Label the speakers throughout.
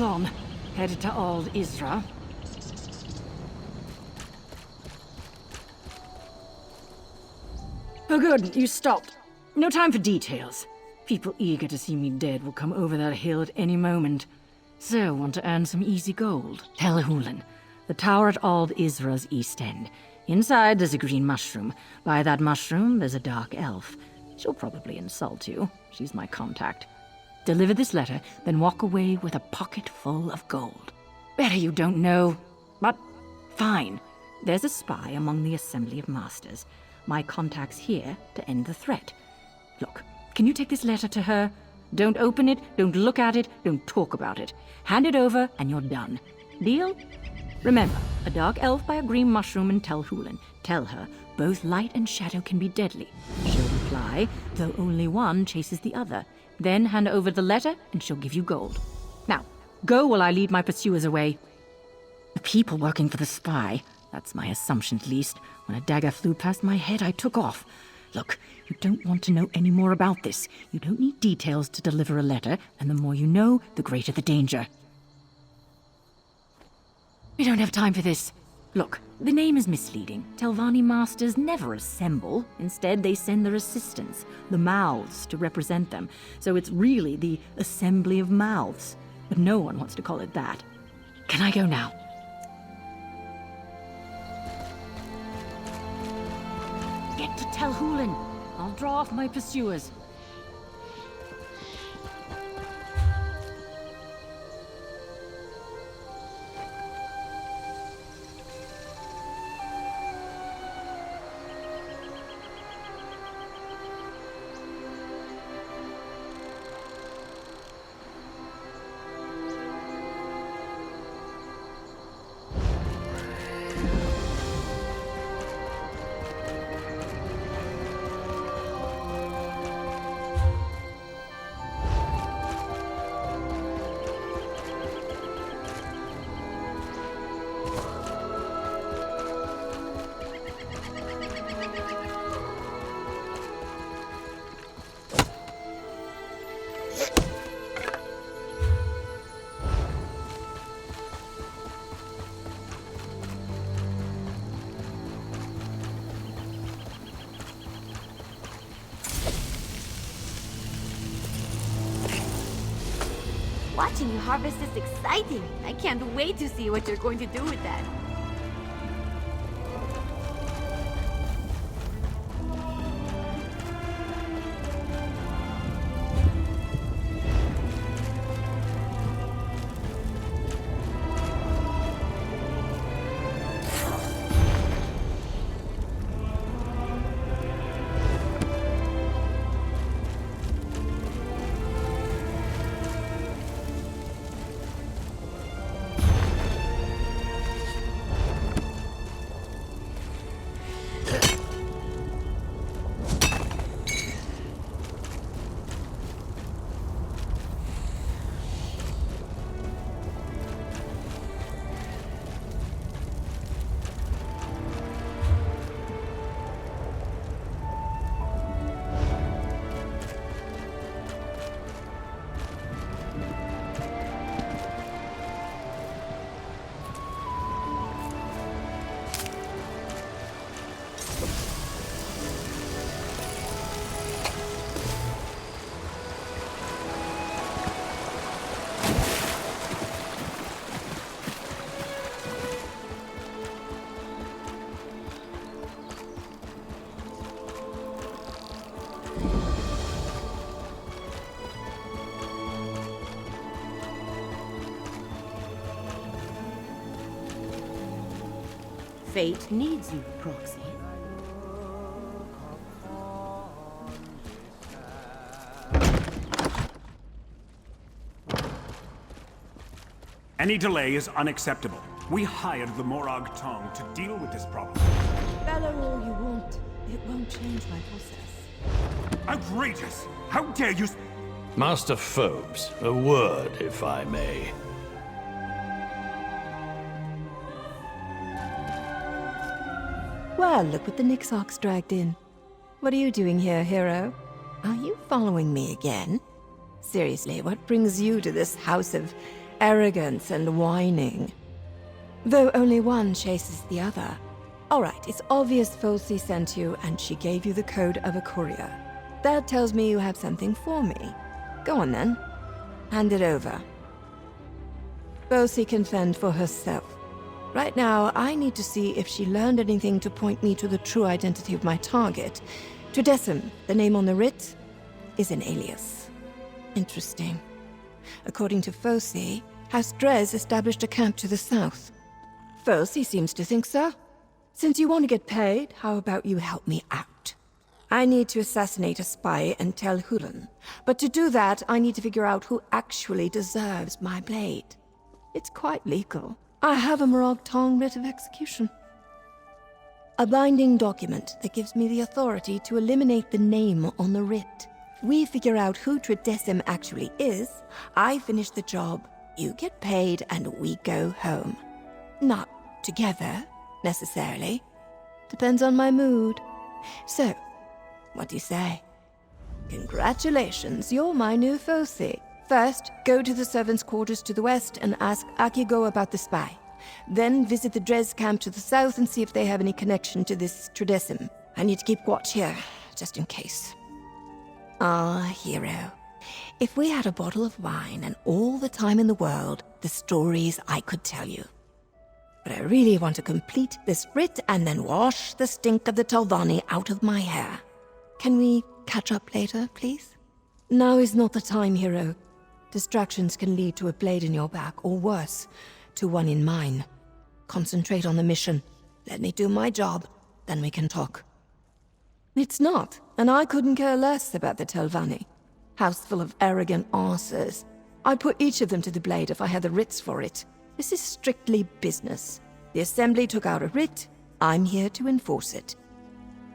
Speaker 1: on. Headed to Old Isra. Oh good, you stopped. No time for details. People eager to see me dead will come over that hill at any moment. So, want to earn some easy gold? Tel Hulen, the tower at Old Isra's east end. Inside, there's a green mushroom. By that mushroom, there's a dark elf. She'll probably insult you. She's my contact. Deliver this letter, then walk away with a pocket full of gold. Better you don't know. But, fine. There's a spy among the Assembly of Masters. My contact's here to end the threat. Look, can you take this letter to her? Don't open it, don't look at it, don't talk about it. Hand it over, and you're done. Deal? Remember, a dark elf by a green mushroom in Tel Hulen. Tell her, both light and shadow can be deadly. She'll reply, though only one chases the other. Then hand over the letter, and she'll give you gold. Now, go while I lead my pursuers away. The people working for the spy. That's my assumption, at least. When a dagger flew past my head, I took off. Look, you don't want to know any more about this. You don't need details to deliver a letter, and the more you know, the greater the danger. We don't have time for this. Look, the name is misleading. Telvanni masters never assemble. Instead, they send their assistants, the mouths, to represent them. So it's really the Assembly of Mouths. But no one wants to call it that. Can I go now? Get to Tel Hulen. I'll draw off my pursuers.
Speaker 2: Watching you harvest is exciting. I can't wait to see what you're going to do with that.
Speaker 3: Fate needs you, Proxy.
Speaker 4: Any delay is unacceptable. We hired the Morag Tong to deal with this problem.
Speaker 3: Bellow all you want. It won't change my process.
Speaker 4: Outrageous! How dare you...
Speaker 5: Master Phobes, a word, if I may.
Speaker 6: Well, look what the Nixox dragged in. What are you doing here, hero? Are you following me again? Seriously, what brings you to this house of arrogance and whining. Though only one chases the other. Alright, it's obvious Fosi sent you and she gave you the code of a courier. That tells me you have something for me. Go on then. Hand it over. Fosi can fend for herself. Right now, I need to see if she learned anything to point me to the true identity of my target. Tridecim, the name on the writ, is an alias. Interesting. According to Fosi, House Drez established a camp to the south. Fosi seems to think so. Since you want to get paid, how about you help me out? I need to assassinate a spy and tell Hulan. But to do that, I need to figure out who actually deserves my blade. It's quite legal. I have a Morag Tong writ of execution. A binding document that gives me the authority to eliminate the name on the writ. We figure out who Tridecim actually is, I finish the job, you get paid, and we go home. Not together, necessarily. Depends on my mood. So, what do you say? Congratulations, you're my new Fosi. First, go to the servants' quarters to the west and ask Akigo about the spy. Then visit the Drez camp to the south and see if they have any connection to this Tridecim. I need to keep watch here, just in case. Ah, hero. If we had a bottle of wine and all the time in the world, the stories I could tell you. But I really want to complete this writ and then wash the stink of the Telvanni out of my hair. Can we catch up later, please? Now is not the time, hero. Distractions can lead to a blade in your back, or worse, to one in mine. Concentrate on the mission. Let me do my job, then we can talk. It's not, and I couldn't care less about the Telvanni. House full of arrogant arses. I'd put each of them to the blade if I had the writs for it. This is strictly business. The Assembly took out a writ. I'm here to enforce it.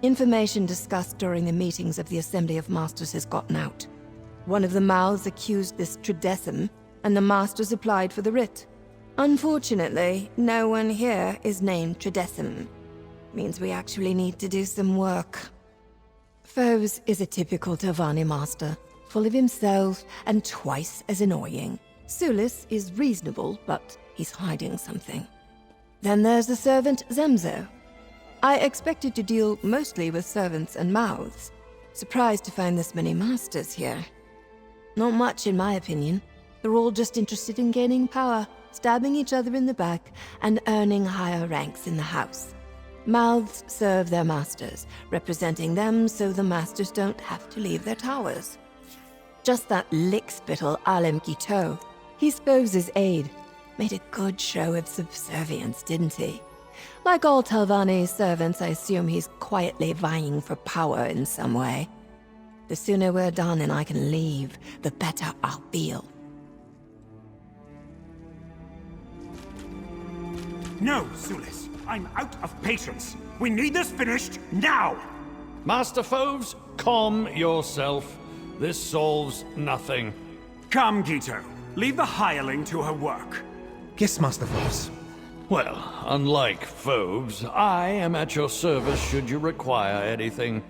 Speaker 6: Information discussed during the meetings of the Assembly of Masters has gotten out. One of the mouths accused this Tridecim, and the Masters applied for the writ. Unfortunately, no one here is named Tridecim. Means we actually need to do some work. Foes is a typical Telvanni master, full of himself and twice as annoying. Sulis is reasonable, but he's hiding something. Then there's the servant Zemzo. I expected to deal mostly with servants and mouths. Surprised to find this many masters here. Not much, in my opinion. They're all just interested in gaining power, stabbing each other in the back, and earning higher ranks in the house. Mouths serve their masters, representing them so the masters don't have to leave their towers. Just that lickspittle Alem Gito. He's Foes' aide. Made a good show of subservience, didn't he? Like all Telvanni's servants, I assume he's quietly vying for power in some way. The sooner we're done and I can leave, the better I'll feel.
Speaker 4: No, Sulis. I'm out of patience. We need this finished now!
Speaker 5: Master Foves, calm yourself. This solves nothing.
Speaker 4: Come, Gito. Leave the hireling to her work.
Speaker 7: Yes, Master Foves.
Speaker 5: Well, unlike Foves, I am at your service should you require anything.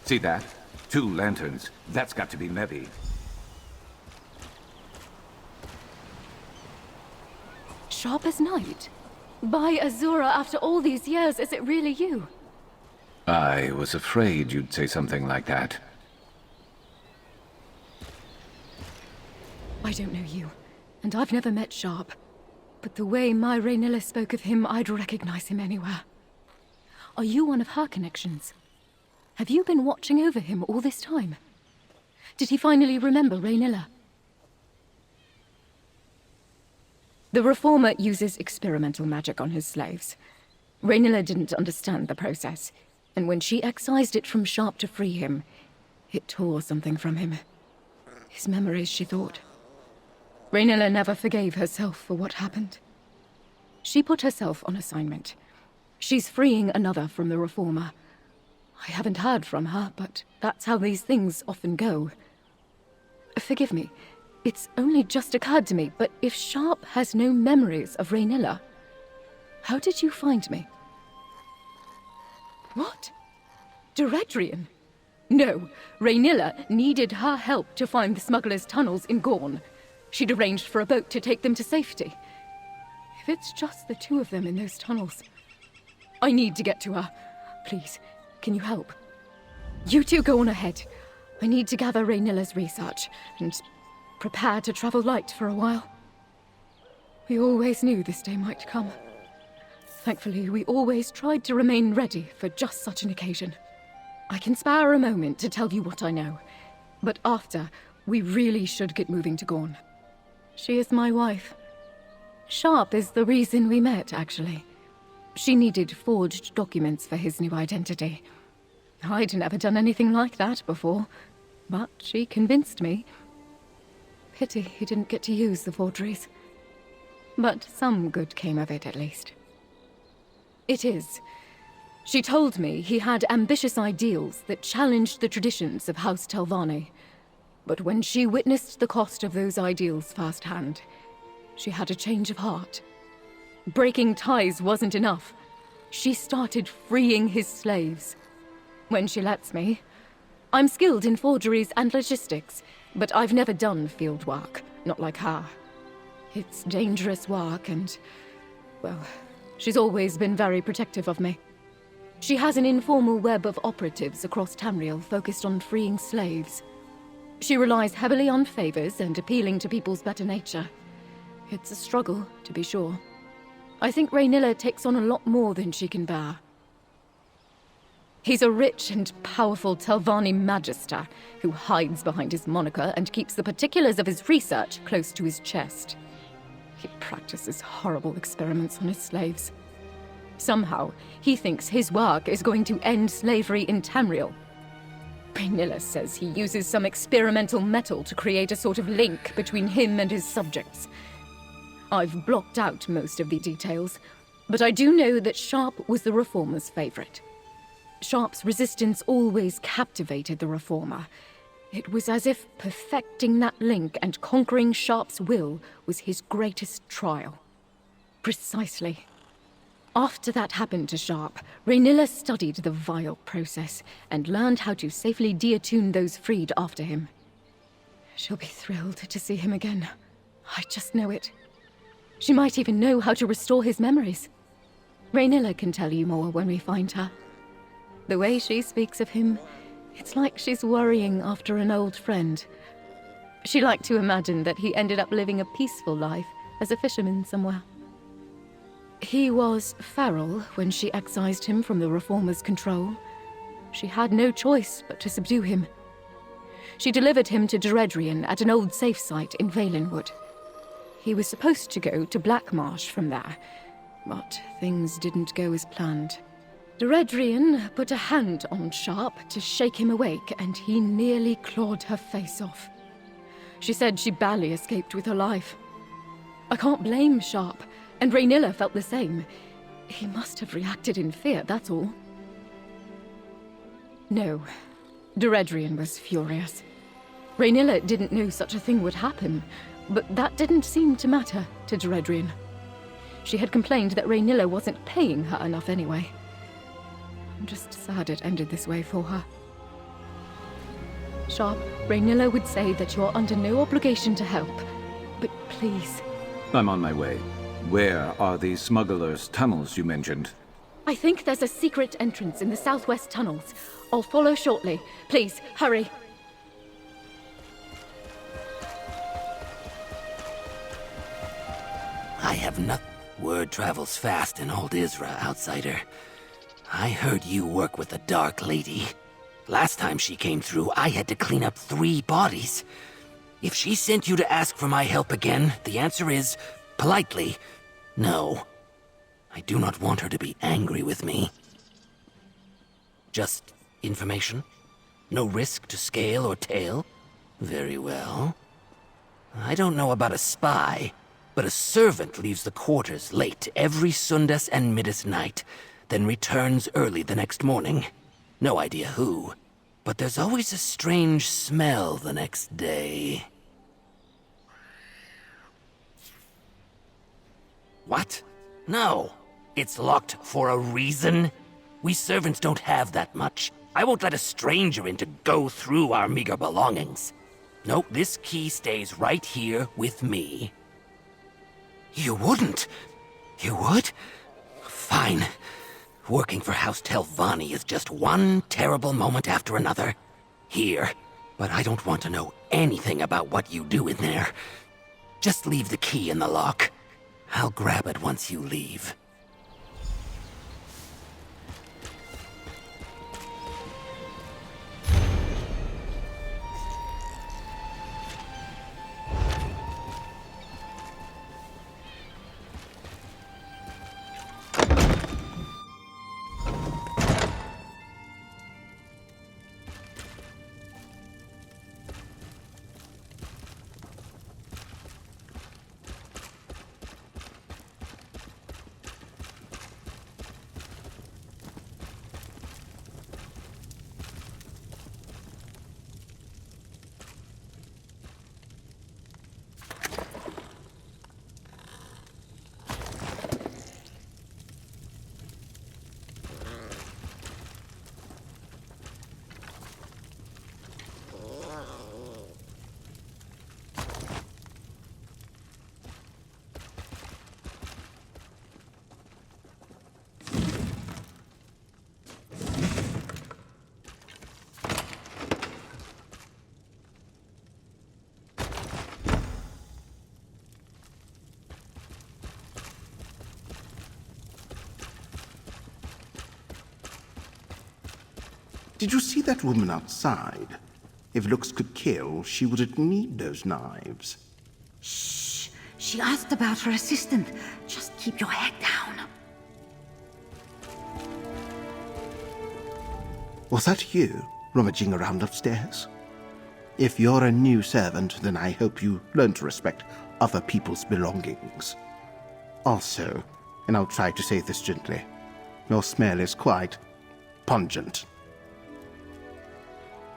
Speaker 8: See that? 2 lanterns. That's got to be Mevi.
Speaker 2: Sharp as night? By Azura, after all these years, is it really you?
Speaker 8: I was afraid you'd say something like that.
Speaker 2: I don't know you, and I've never met Sharp. But the way my Raynilla spoke of him, I'd recognize him anywhere. Are you one of her connections? Have you been watching over him all this time? Did he finally remember Raynilla? The Reformer uses experimental magic on his slaves. Raynilla didn't understand the process, and when she excised it from Sharp to free him, it tore something from him. His memories, she thought. Raynilla never forgave herself for what happened. She put herself on assignment, She's freeing another from the Reformer. I haven't heard from her, but that's how these things often go. Forgive me, it's only just occurred to me, but if Sharp has no memories of Raynilla, how did you find me? What? Deredrian? No, Raynilla needed her help to find the smugglers' tunnels in Gorn. She'd arranged for a boat to take them to safety. If it's just the two of them in those tunnels, I need to get to her. Please, can you help? You two go on ahead. I need to gather Raynilla's research and prepare to travel light for a while. We always knew this day might come. Thankfully, we always tried to remain ready for just such an occasion. I can spare a moment to tell you what I know, but after, we really should get moving to Gorn. She is my wife. Sharp is the reason we met, actually. She needed forged documents for his new identity. I'd never done anything like that before, but she convinced me. Pity he didn't get to use the forgeries. But some good came of it, at least. It is. She told me he had ambitious ideals that challenged the traditions of House Telvanni. But when she witnessed the cost of those ideals firsthand, she had a change of heart. Breaking ties wasn't enough. She started freeing his slaves. When she lets me, I'm skilled in forgeries and logistics, but I've never done field work, not like her. It's dangerous work and, well, she's always been very protective of me. She has an informal web of operatives across Tamriel focused on freeing slaves. She relies heavily on favors and appealing to people's better nature. It's a struggle, to be sure. I think Raynilla takes on a lot more than she can bear. He's a rich and powerful Telvanni magister who hides behind his moniker and keeps the particulars of his research close to his chest. He practices horrible experiments on his slaves. Somehow, he thinks his work is going to end slavery in Tamriel. Raynilla says he uses some experimental metal to create a sort of link between him and his subjects. I've blocked out most of the details, but I do know that Sharp was the Reformer's favorite. Sharp's resistance always captivated the Reformer. It was as if perfecting that link and conquering Sharp's will was his greatest trial. Precisely. After that happened to Sharp, Raynilla studied the vile process and learned how to safely deattune those freed after him. She'll be thrilled to see him again. I just know it. She might even know how to restore his memories. Raynilla can tell you more when we find her. The way she speaks of him, it's like she's worrying after an old friend. She liked to imagine that he ended up living a peaceful life as a fisherman somewhere. He was feral when she excised him from the Reformer's control. She had no choice but to subdue him. She delivered him to Deredrian at an old safe site in Valenwood. He was supposed to go to Blackmarsh from there, but things didn't go as planned. Deredrian put a hand on Sharp to shake him awake, and he nearly clawed her face off. She said she barely escaped with her life. I can't blame Sharp, and Raynilla felt the same. He must have reacted in fear, that's all. No, Deredrian was furious. Raynilla didn't know such a thing would happen, but that didn't seem to matter to Deredrian. She had complained that Raynilla wasn't paying her enough anyway. I'm just sad it ended this way for her. Sharp, Raynilla would say that you're under no obligation to help, but please.
Speaker 8: I'm on my way. Where are the smugglers' tunnels you mentioned?
Speaker 2: I think there's a secret entrance in the southwest tunnels. I'll follow shortly. Please, hurry.
Speaker 7: I have not. Word travels fast in old Isra, outsider. I heard you work with the Dark Lady. Last time she came through, I had to clean up 3 bodies. If she sent you to ask for my help again, the answer is, politely, no. I do not want her to be angry with me. Just information? No risk to scale or tail? Very well. I don't know about a spy, but a servant leaves the quarters late every Sundas and Midas night. then returns early the next morning. No idea who, but there's always a strange smell the next day. What? No. It's locked for a reason. We servants don't have that much. I won't let a stranger in to go through our meager belongings. Nope, this key stays right here with me. You wouldn't? You would? Fine. Working for House Telvanni is just one terrible moment after another. Here. But I don't want to know anything about what you do in there. Just leave the key in the lock. I'll grab it once you leave.
Speaker 9: Did you see that woman outside? If looks could kill, she wouldn't need those knives.
Speaker 3: Shh. She asked about her assistant. Just keep your head down.
Speaker 9: Was that you, rummaging around upstairs? If you're a new servant, then I hope you learn to respect other people's belongings. Also, and I'll try to say this gently, your smell is quite pungent.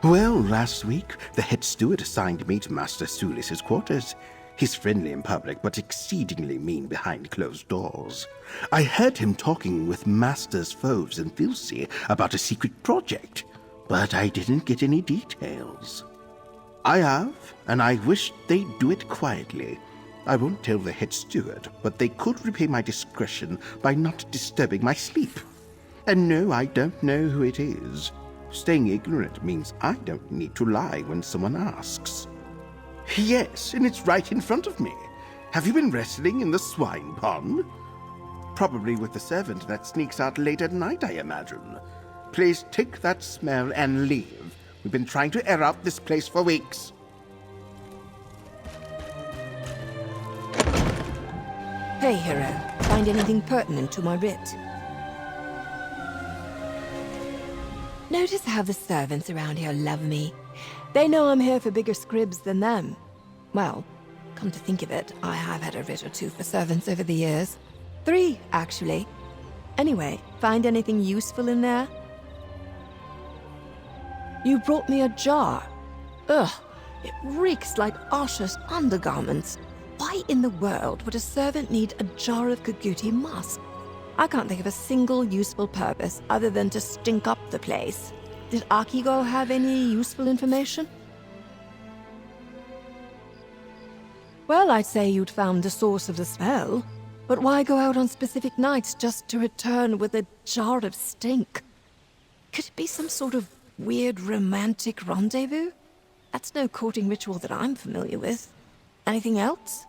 Speaker 9: Well, last week, the head steward assigned me to Master Sulis's quarters. He's friendly in public, but exceedingly mean behind closed doors. I heard him talking with Masters Foves and Filsey about a secret project, but I didn't get any details. I have, and I wish they'd do it quietly. I won't tell the head steward, but they could repay my discretion by not disturbing my sleep. And no, I don't know who it is. Staying ignorant means I don't need to lie when someone asks. Yes, and it's right in front of me. Have you been wrestling in the swine pond? Probably with the servant that sneaks out late at night, I imagine. Please take that smell and leave. We've been trying to air out this place for weeks.
Speaker 6: Hey, hero. Find anything pertinent to my writ? Notice how the servants around here love me. They know I'm here for bigger scribs than them. Well, come to think of it, I have had a writ or two for servants over the years. 3, actually. Anyway, find anything useful in there? You brought me a jar. Ugh, it reeks like Asha's undergarments. Why in the world would a servant need a jar of Kaguti musk? I can't think of a single useful purpose other than to stink up the place. Did Akigo have any useful information? Well, I'd say you'd found the source of the smell. But why go out on specific nights just to return with a jar of stink? Could it be some sort of weird romantic rendezvous? That's no courting ritual that I'm familiar with. Anything else?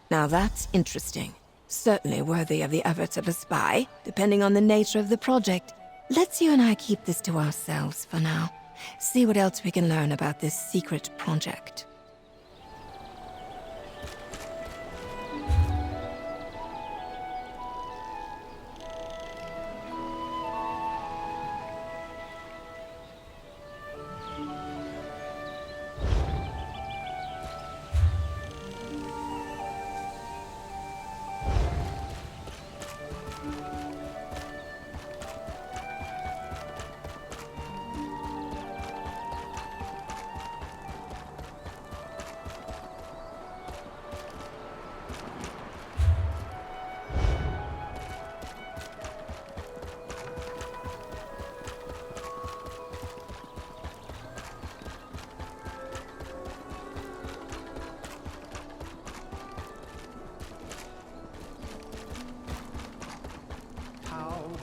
Speaker 6: Now that's interesting. Certainly worthy of the efforts of a spy, depending on the nature of the project. Let's you and I keep this to ourselves for now. See what else we can learn about this secret project.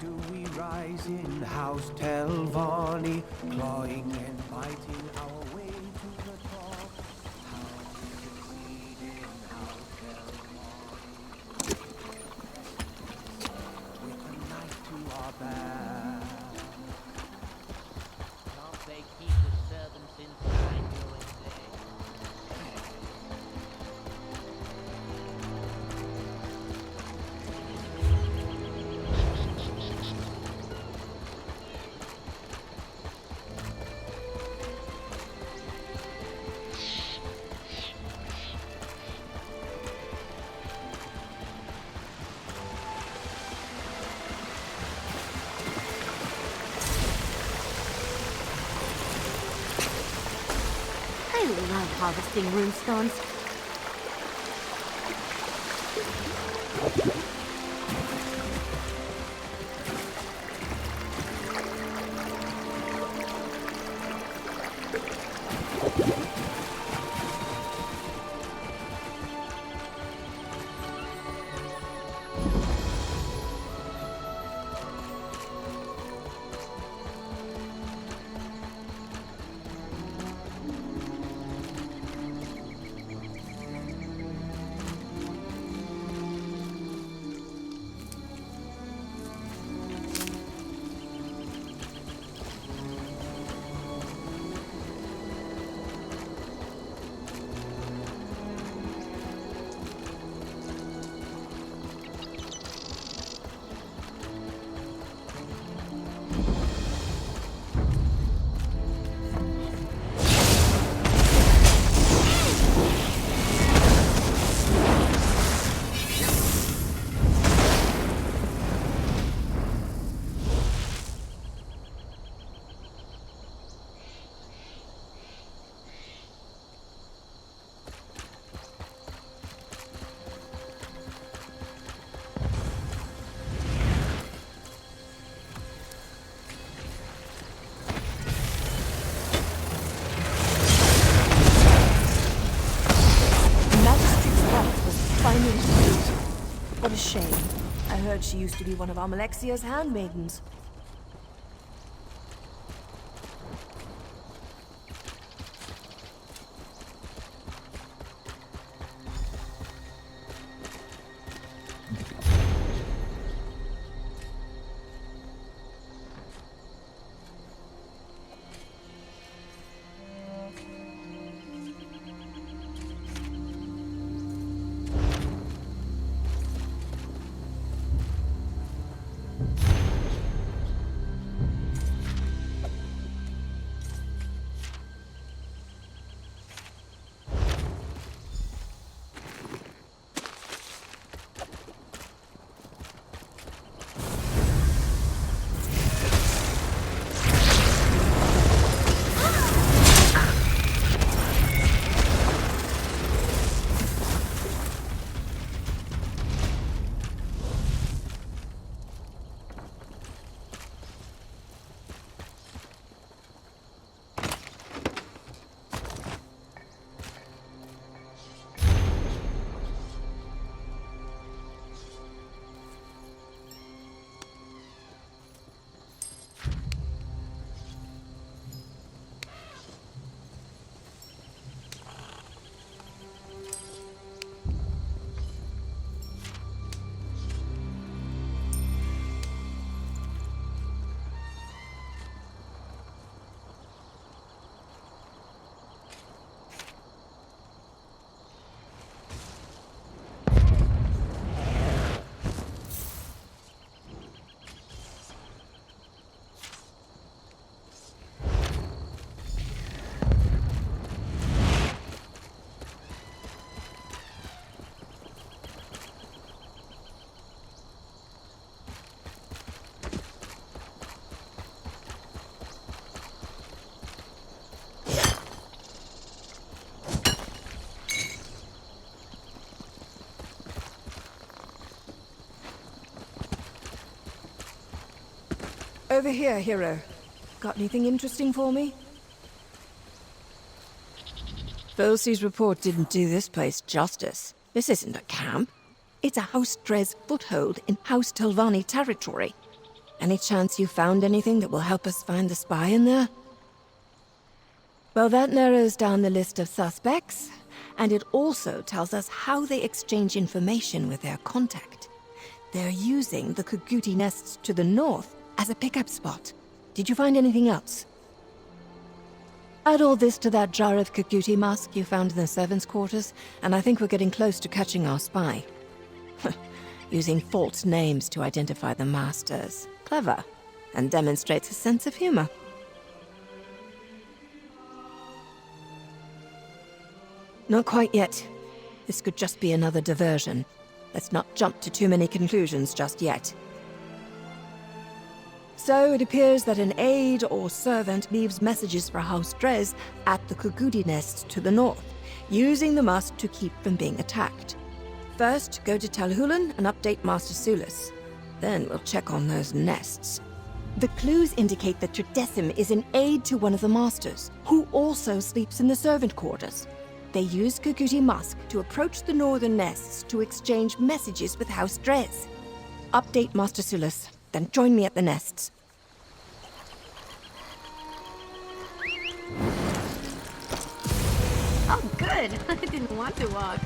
Speaker 10: do we rise in House Telvanni, clawing and biting our way to the top? How we succeed in House Telvanni, with a knife to our back.
Speaker 11: Can't they keep the servants inside during the day?
Speaker 3: I love harvesting runestones. What a shame. I heard she used to be one of Amalexia's handmaidens. Over here, hero. Got anything interesting for me? Felsi's report didn't do this place justice. This isn't a camp. It's a House Drez foothold in House Telvanni territory.
Speaker 6: Any chance you found anything that will help us find the spy in there? Well, that narrows down the list of suspects, and it also tells us how they exchange information with their contact. They're using the Kuguti nests to the north as a pickup spot. Did you find anything else? Add all this to that jar of Kuguti musk you found in the servants' quarters, and I think we're getting close to catching our spy. Using false names to identify the masters. Clever, and demonstrates a sense of humor. Not quite yet. This could just be another diversion. Let's not jump to too many conclusions just yet. So it appears that an aide or servant leaves messages for House Drez at the Kuguti nests to the north, using the musk to keep from being attacked. First, go to Tel Hulan and update Master Sulis. Then we'll check on those nests. The clues indicate that Tredessim is an aide to one of the masters, who also sleeps in the servant quarters. They use Kuguti musk to approach the northern nests to exchange messages with House Drez. Update Master Sulis, then join me at the nests.
Speaker 12: Oh, good. I didn't want to walk.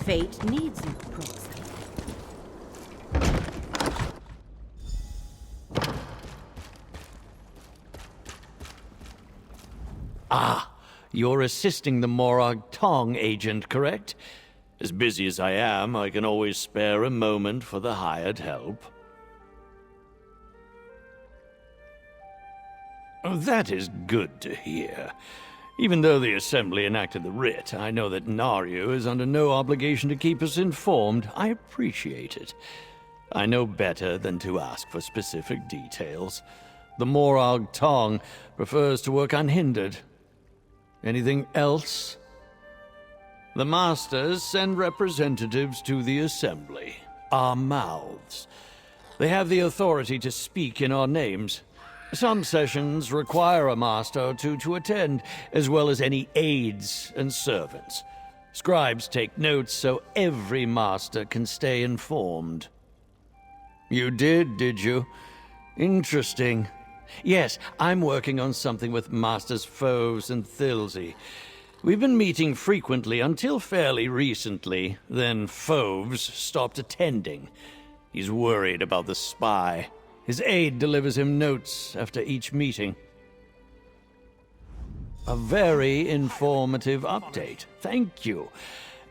Speaker 13: Fate needs you, Proxy.
Speaker 5: Ah, you're assisting the Morag Tong agent, correct? As busy as I am, I can always spare a moment for the hired help. Oh, that is good to hear. Even though the Assembly enacted the writ, I know that Naryu is under no obligation to keep us informed. I appreciate it. I know better than to ask for specific details. The Morag Tong prefers to work unhindered. Anything else? The Masters send representatives to the Assembly, our mouths. They have the authority to speak in our names. Some sessions require a master or two to attend, as well as any aides and servants. Scribes take notes so every master can stay informed. You did you? Interesting. Yes, I'm working on something with Masters Foves and Thilsey. We've been meeting frequently until fairly recently. Then Foves stopped attending. He's worried about the spy. His aide delivers him notes after each meeting. A very informative update. Thank you.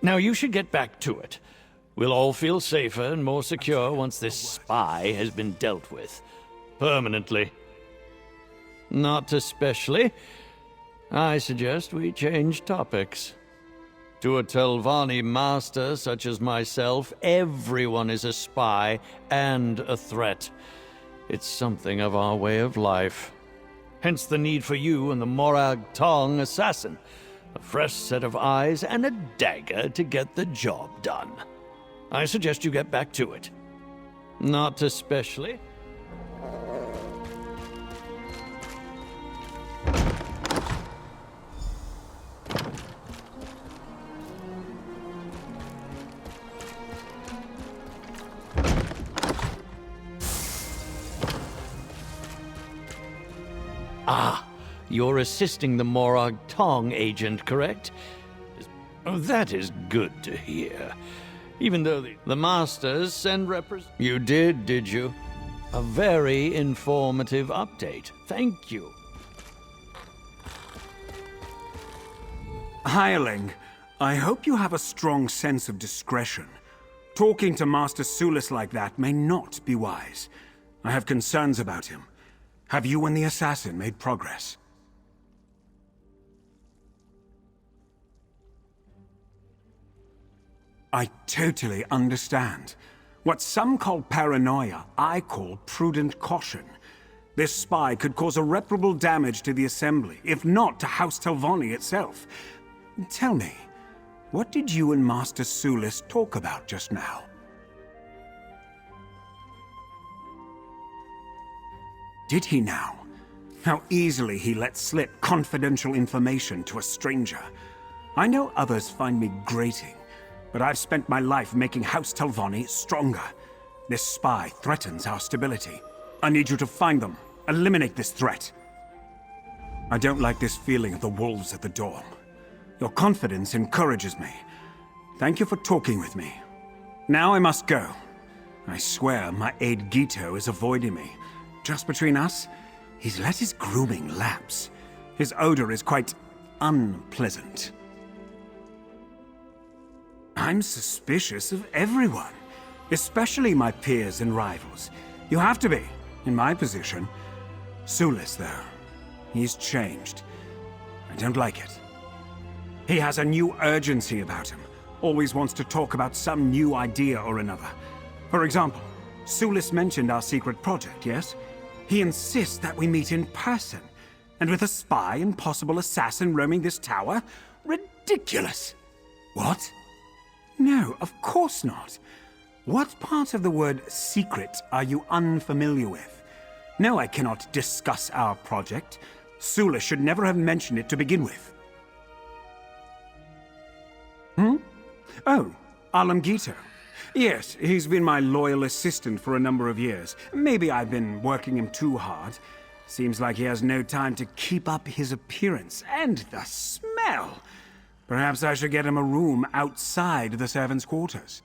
Speaker 5: Now you should get back to it. We'll all feel safer and more secure once this spy has been dealt with. Permanently. Not especially. I suggest we change topics. To a Telvanni master such as myself, everyone is a spy and a threat. It's something of our way of life. Hence the need for you and the Morag Tong assassin. A fresh set of eyes and a dagger to get the job done. I suggest you get back to it. Not especially. Ah, you're assisting the Morag Tong agent, correct? Oh, that is good to hear. Even though the Masters send You did you? A very informative update. Thank you.
Speaker 4: Hireling, I hope you have a strong sense of discretion. Talking to Master Sulis like that may not be wise. I have concerns about him. Have you and the assassin made progress? I totally understand. What some call paranoia, I call prudent caution. This spy could cause irreparable damage to the Assembly, if not to House Telvanni itself. Tell me, what did you and Master Sulis talk about just now? Did he now? How easily he let slip confidential information to a stranger. I know others find me grating, but I've spent my life making House Telvanni stronger. This spy threatens our stability. I need you to find them. Eliminate this threat. I don't like this feeling of the wolves at the door. Your confidence encourages me. Thank you for talking with me. Now I must go. I swear my aide Gito is avoiding me. Just between us, he's let his grooming lapse. His odor is quite unpleasant. I'm suspicious of everyone, especially my peers and rivals. You have to be, in my position. Sulis, though, he's changed. I don't like it. He has a new urgency about him. Always wants to talk about some new idea or another. For example, Sulis mentioned our secret project, yes? He insists that we meet in person. And with a spy and possible assassin roaming this tower? Ridiculous! What? No, of course not. What part of the word secret are you unfamiliar with? No, I cannot discuss our project. Sulis should never have mentioned it to begin with. Oh, Alam Gito. Yes, he's been my loyal assistant for a number of years. Maybe I've been working him too hard. Seems like he has no time to keep up his appearance. And the smell! Perhaps I should get him a room outside the servants' quarters.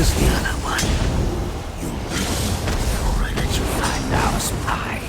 Speaker 7: is the other one. Or I let you find our spy.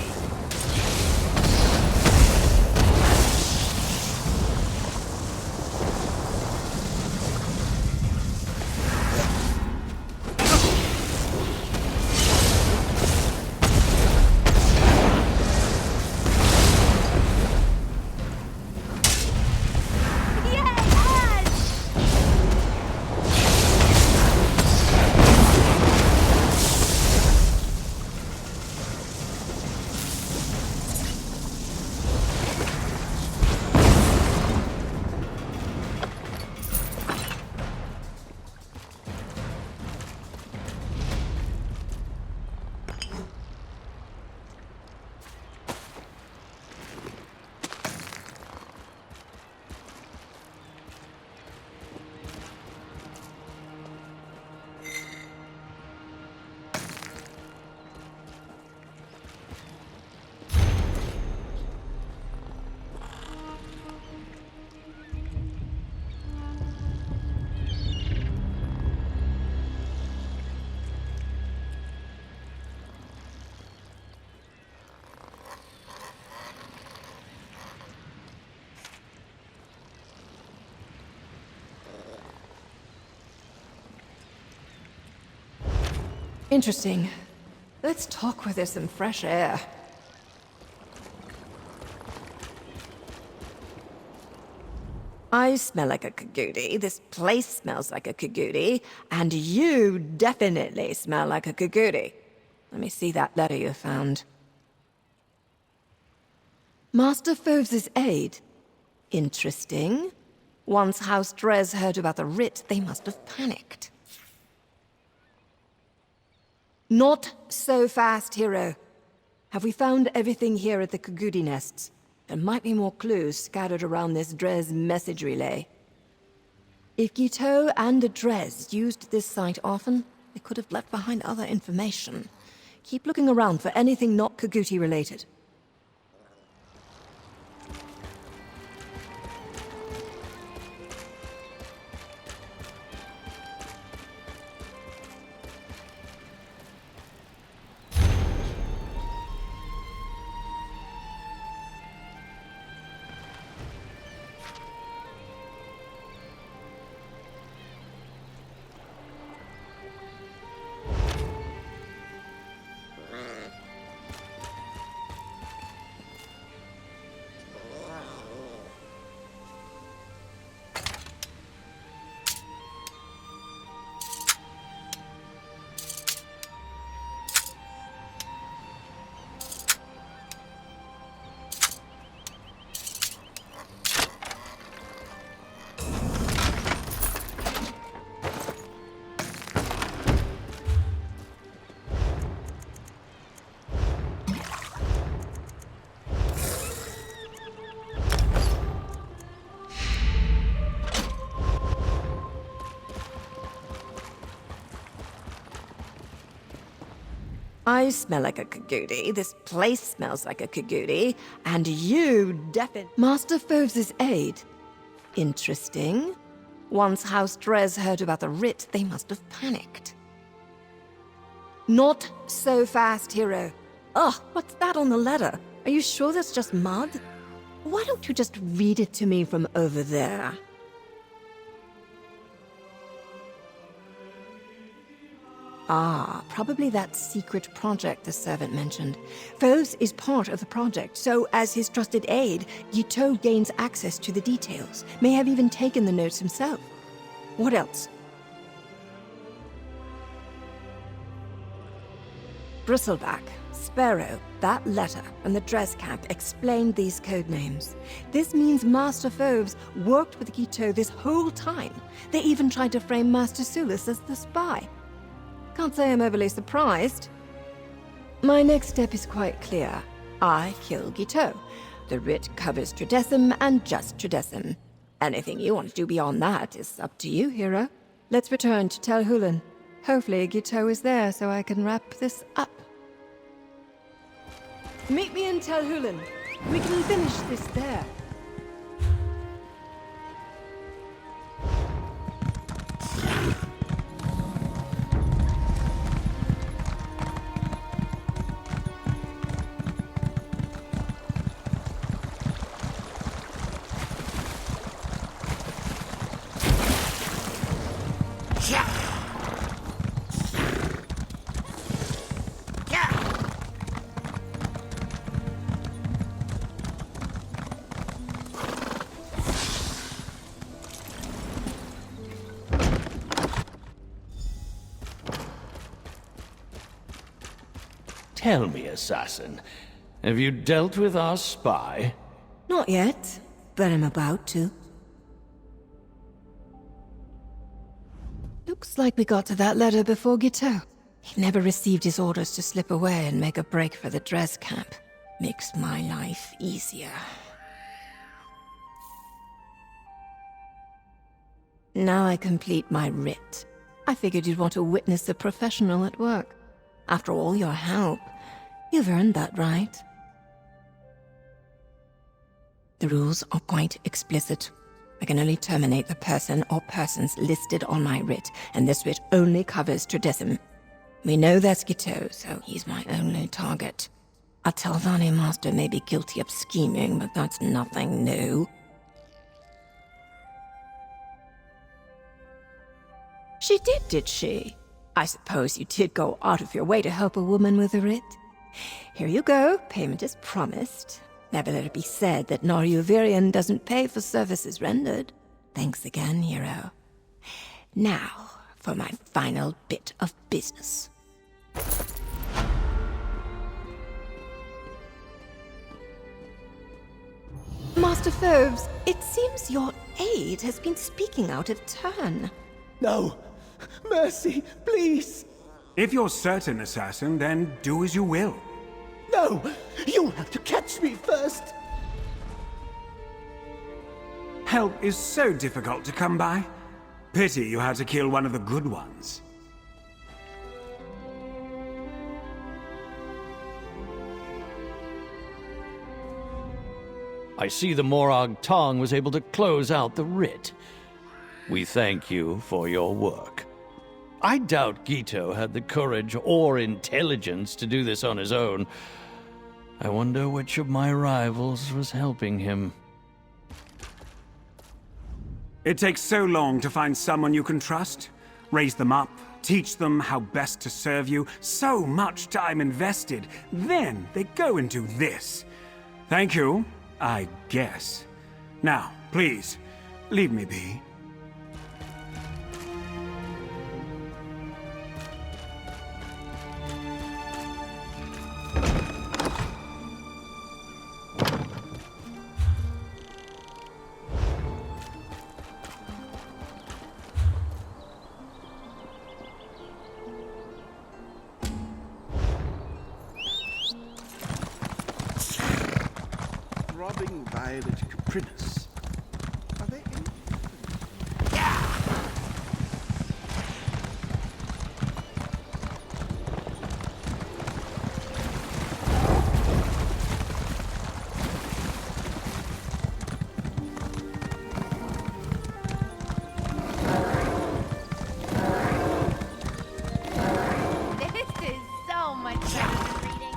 Speaker 6: Interesting. Let's talk where there's some fresh air. I smell like a Kagudi, this place smells like a Kagudi, and you definitely smell like a Kagudi. Let me see that letter you found. Master Foves's aide? Interesting. Once House Drez heard about the writ, they must have panicked. Not so fast, hero. Have we found everything here at the Kagudi nests? There might be more clues scattered around this Drez message relay. If Guiteau and the Drez used this site often, they could have left behind other information. Keep looking around for anything not Kagudi related. I smell like a Kagudi, this place smells like a Kagudi, and you definitely... Master Foves's aide? Interesting. Once House Drez heard about the writ, they must have panicked. Not so fast, hero. Ugh, what's that on the letter? Are you sure that's just mud? Why don't you just read it to me from over there? Ah, probably that secret project the servant mentioned. Foves is part of the project, so as his trusted aide, Guiteau gains access to the details, may have even taken the notes himself. What else? Bristleback, Sparrow, that letter, and the Drez camp explained these code names. This means Master Foves worked with Guiteau this whole time. They even tried to frame Master Sulis as the spy. Can't say I'm overly surprised. My next step is quite clear. I kill Guiteau. The writ covers Tridecim and just Tridecim. Anything you want to do beyond that is up to you, hero. Let's return to Tel Hulan. Hopefully Guiteau is there so I can wrap this up. Meet me in Tel Hulan. We can finish this there.
Speaker 5: Tell me, assassin, have you dealt with our spy?
Speaker 3: Not yet, but I'm about to.
Speaker 6: Looks like we got to that letter before Guiteau. He never received his orders to slip away and make a break for the Dres camp. Makes my life easier. Now I complete my writ. I figured you'd want to witness a professional at work. After all your help, you've earned that right. The rules are quite explicit. I can only terminate the person or persons listed on my writ, and this writ only covers Tredesem. We know that's Guiteau, so he's my only target. A Telvanni master may be guilty of scheming, but that's nothing new. She did she? I suppose you did go out of your way to help a woman with a writ. Here you go, payment is promised. Never let it be said that Noruvirian doesn't pay for services rendered. Thanks again, hero. Now, for my final bit of business. Master Foves, it seems your aide has been speaking out of turn.
Speaker 10: No! Mercy, please!
Speaker 4: If you're certain, assassin, then do as you will.
Speaker 10: No! You'll have to catch me first!
Speaker 4: Help is so difficult to come by. Pity you had to kill one of the good ones.
Speaker 5: I see the Morag Tong was able to close out the writ. We thank you for your work. I doubt Guiteau had the courage or intelligence to do this on his own. I wonder which of my rivals was helping him.
Speaker 4: It takes so long to find someone you can trust. Raise them up, teach them how best to serve you. So much time invested. Then they go into this. Thank you, I guess. Now, please, leave me be.
Speaker 9: Robbing Violet Caprinus. Are they in?
Speaker 12: This is so much better than reading.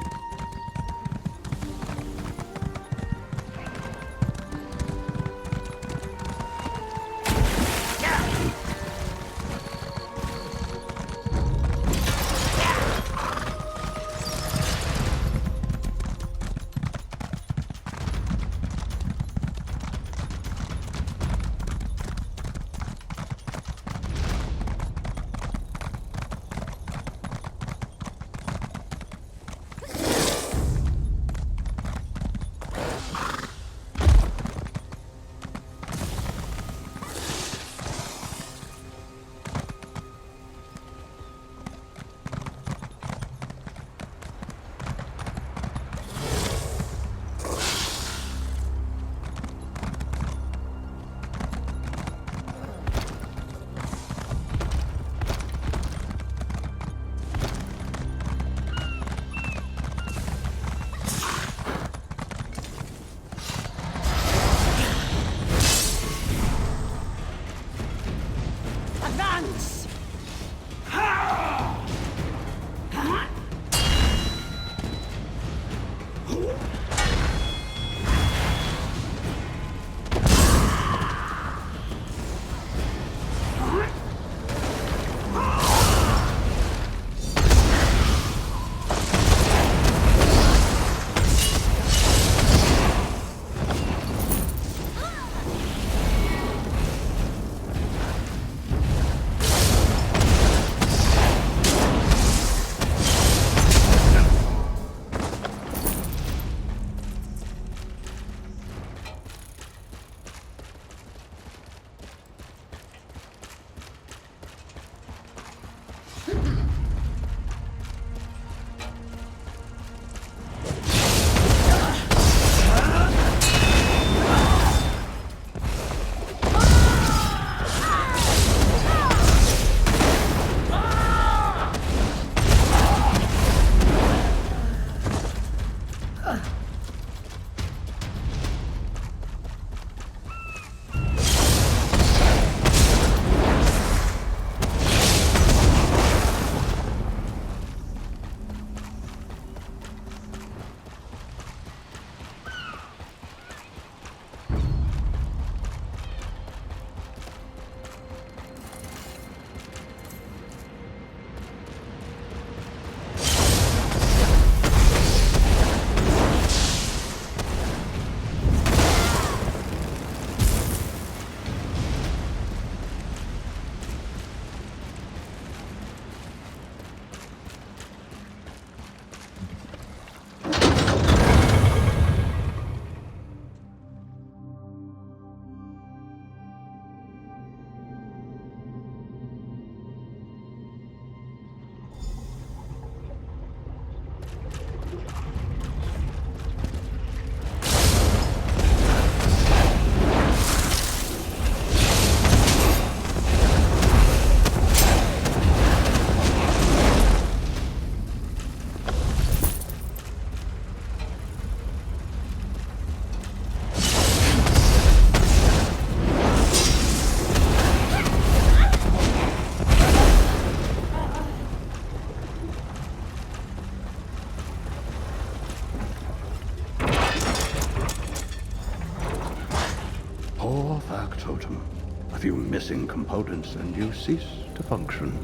Speaker 14: A few missing components and you cease to function.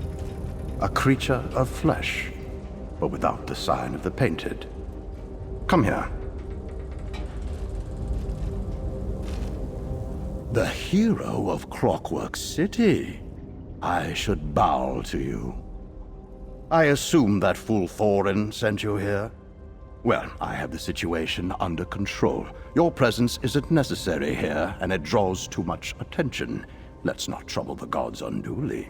Speaker 14: A creature of flesh, but without the sign of the painted. Come here. The hero of Clockwork City. I should bow to you. I assume that fool Thorin sent you here? Well, I have the situation under control. Your presence isn't necessary here, and it draws too much attention. Let's not trouble the gods unduly.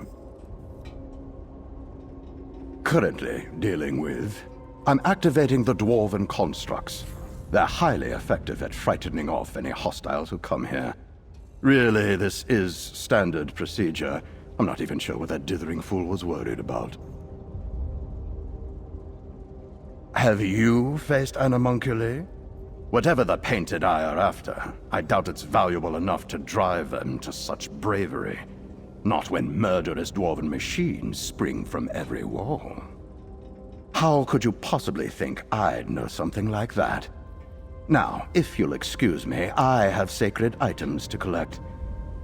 Speaker 14: Currently dealing with... I'm activating the dwarven constructs. They're highly effective at frightening off any hostiles who come here. Really, this is standard procedure. I'm not even sure what that dithering fool was worried about. Have you faced animunculi? Whatever the painted eye are after, I doubt it's valuable enough to drive them to such bravery. Not when murderous dwarven machines spring from every wall. How could you possibly think I'd know something like that? Now, if you'll excuse me, I have sacred items to collect.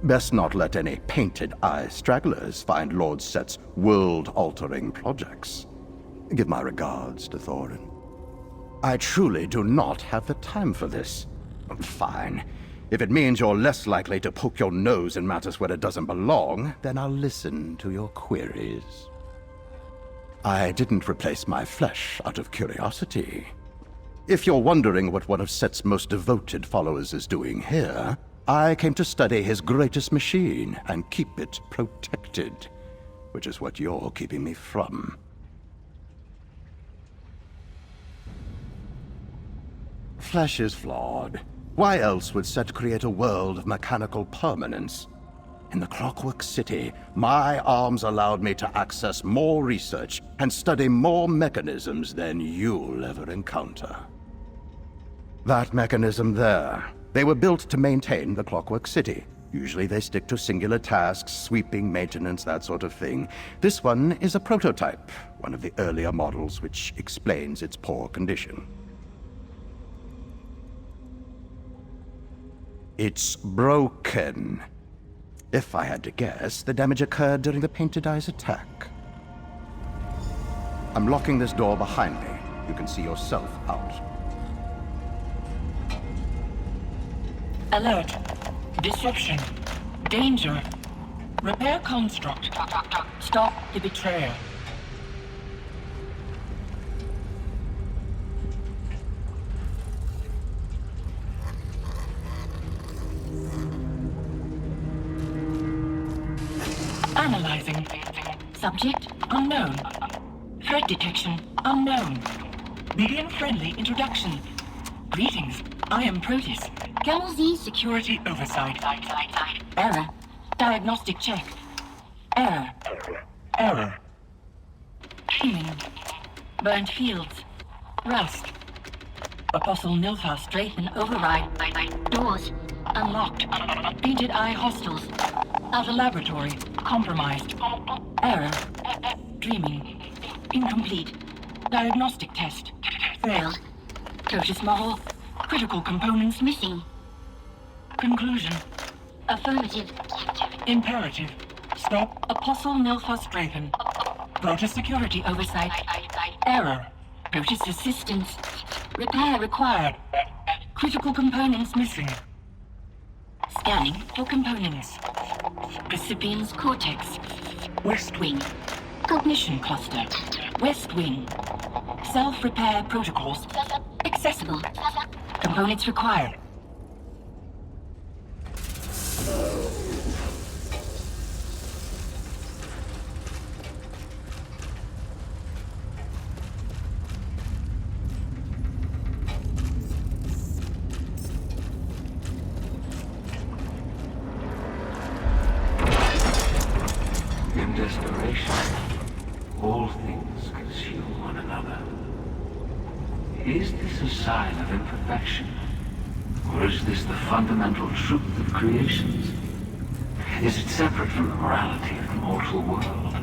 Speaker 14: Best not let any painted eye stragglers find Lord Set's world-altering projects. Give my regards to Thorin. I truly do not have the time for this. Fine. If it means you're less likely to poke your nose in matters where it doesn't belong, then I'll listen to your queries. I didn't replace my flesh out of curiosity. If you're wondering what one of Set's most devoted followers is doing here, I came to study his greatest machine and keep it protected, which is what you're keeping me from. Flesh is flawed. Why else would Set create a world of mechanical permanence? In the Clockwork City, my arms allowed me to access more research and study more mechanisms than you'll ever encounter. That mechanism there, they were built to maintain the Clockwork City. Usually they stick to singular tasks, sweeping maintenance, that sort of thing. This one is a prototype, one of the earlier models, which explains its poor condition. It's broken. If I had to guess, the damage occurred during the Painted Eye's attack. I'm locking this door behind me. You can see yourself out.
Speaker 15: Alert. Disruption. Danger. Repair construct. Stop the betrayer. Analyzing. Subject unknown. Threat detection unknown. Begin friendly introduction. Greetings, I am Proteus. Camel Z security oversight. Error. Diagnostic check. Error. Error. Dreaming. Burnt fields. Rust. Apostle Nilfar Strafen override. Doors. Unlocked. Painted Eye hostiles. Outer laboratory. Compromised. Error. Dreaming. Incomplete. Diagnostic test. Failed. Totus model. Critical components missing. Conclusion. Affirmative. Imperative. Stop. Apostle Nilfar Strafen. Protus security oversight. Error. Protus assistance. Repair required. Critical components missing. Scanning for components. Recipient's cortex. West wing. Cognition cluster. West wing. Self-repair protocols. Accessible. Components required.
Speaker 16: In desperation, all things consume one another. Is this a sign of imperfection? Or is this the fundamental truth of creations? Is it separate from the morality of the mortal world?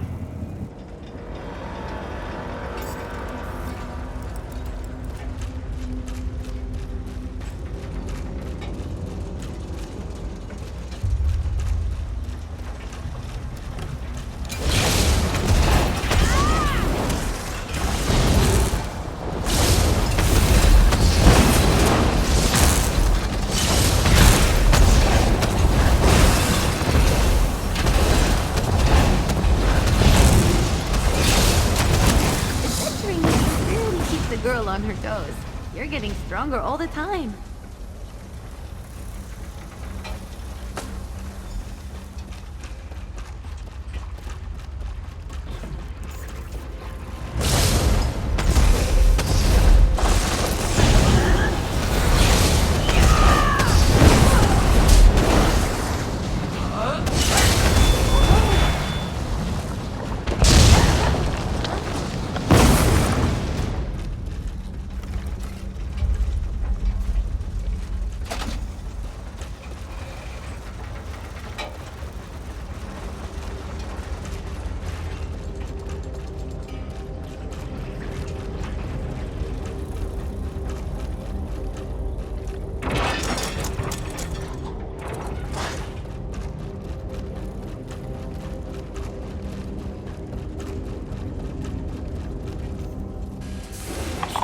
Speaker 12: it goes. You're getting stronger all the time.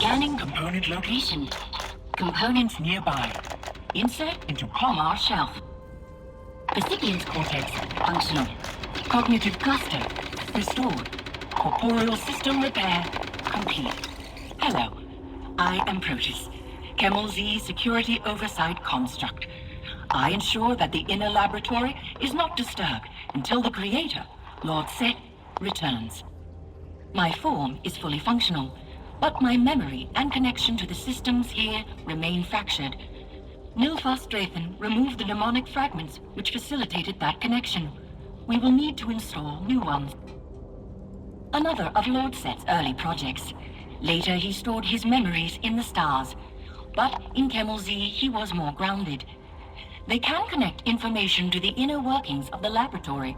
Speaker 15: Scanning component location. Components nearby. Insert into Palmar shelf. Percipient cortex functional. Cognitive cluster restored. Corporeal system repair complete. Hello, I am Proteus, Kemal Z Security Oversight Construct. I ensure that the inner laboratory is not disturbed until the creator, Lord Set, returns. My form is fully functional, but my memory and connection to the systems here remain fractured. Nilfas Drathan removed the mnemonic fragments which facilitated that connection. We will need to install new ones. Another of Lord Set's early projects. Later he stored his memories in the stars. But in Kemal Z he was more grounded. They can connect information to the inner workings of the laboratory.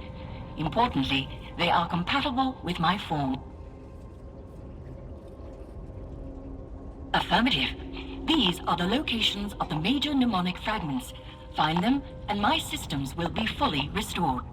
Speaker 15: Importantly, they are compatible with my form. Affirmative. These are the locations of the major mnemonic fragments. Find them, and my systems will be fully restored.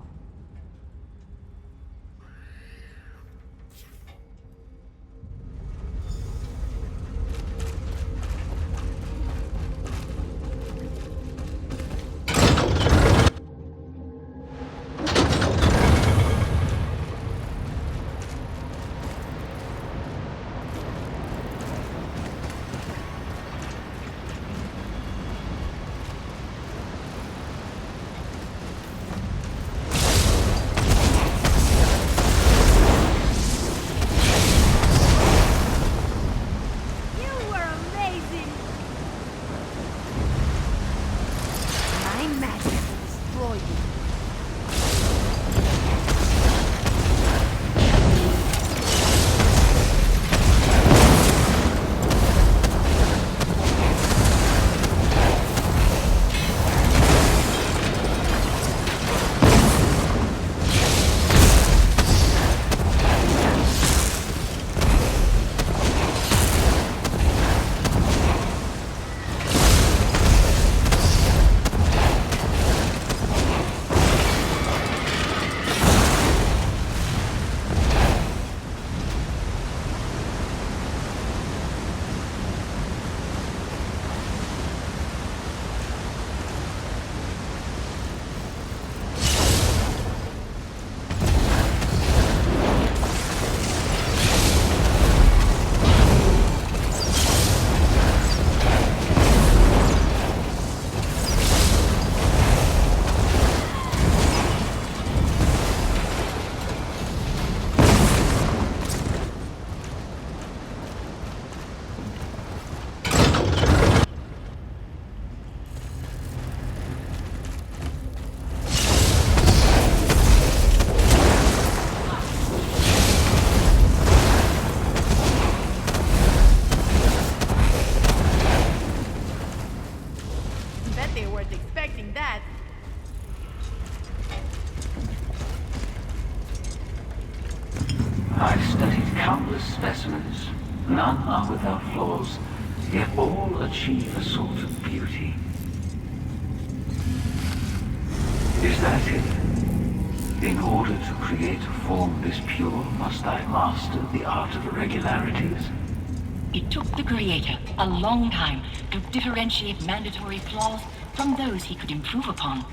Speaker 16: Specimens. None are without flaws, yet all achieve a sort of beauty. Is that it? In order to create a form this pure, must I master the art of irregularities?
Speaker 15: It took the Creator a long time to differentiate mandatory flaws from those he could improve upon.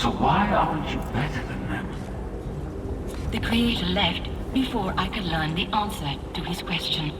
Speaker 16: So why aren't you better than them?
Speaker 15: The Creator left before I could learn the answer to his question.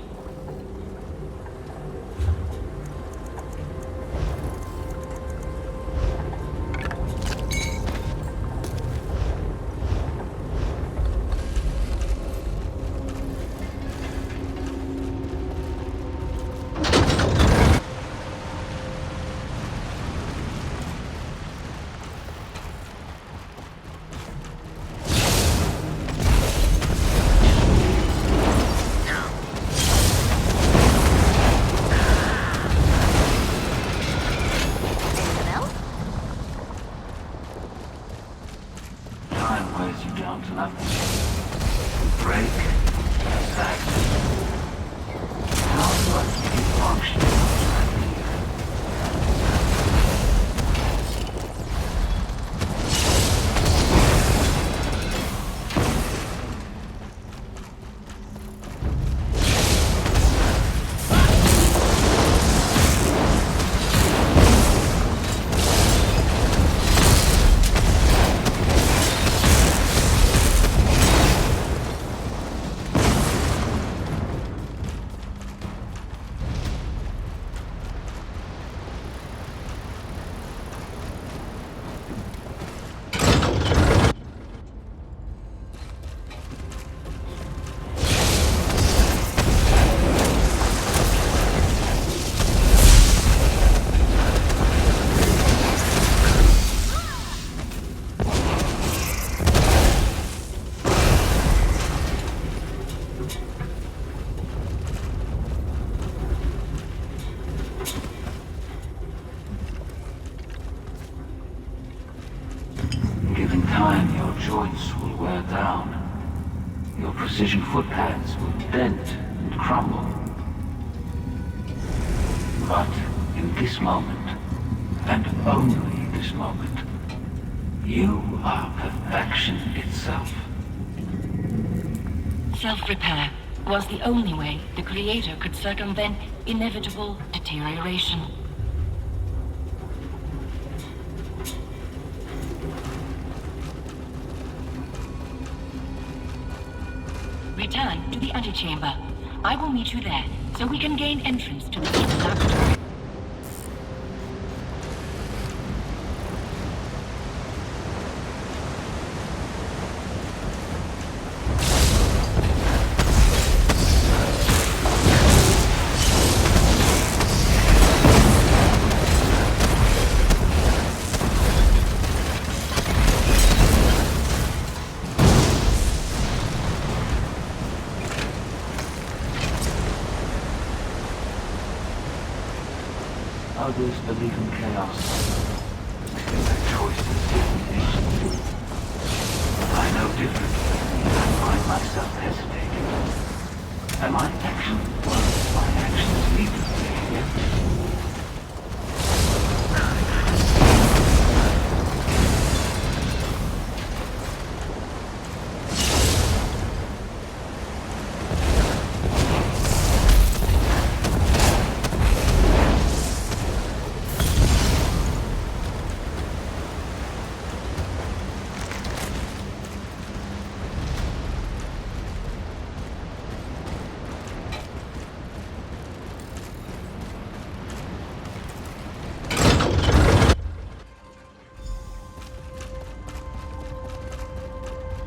Speaker 16: Given time, your joints will wear down. Your precision footpads will dent and crumble. But in this moment, and only this moment, you are perfection itself.
Speaker 15: Self-repair was the only way the Creator could circumvent inevitable deterioration. Return to the antechamber. I will meet you there, so we can gain entrance to the secret laboratory.
Speaker 16: Others believe in chaos. Their choices different things to do. I know differently. I find myself hesitating. Am I acting once my actions lead to behavior?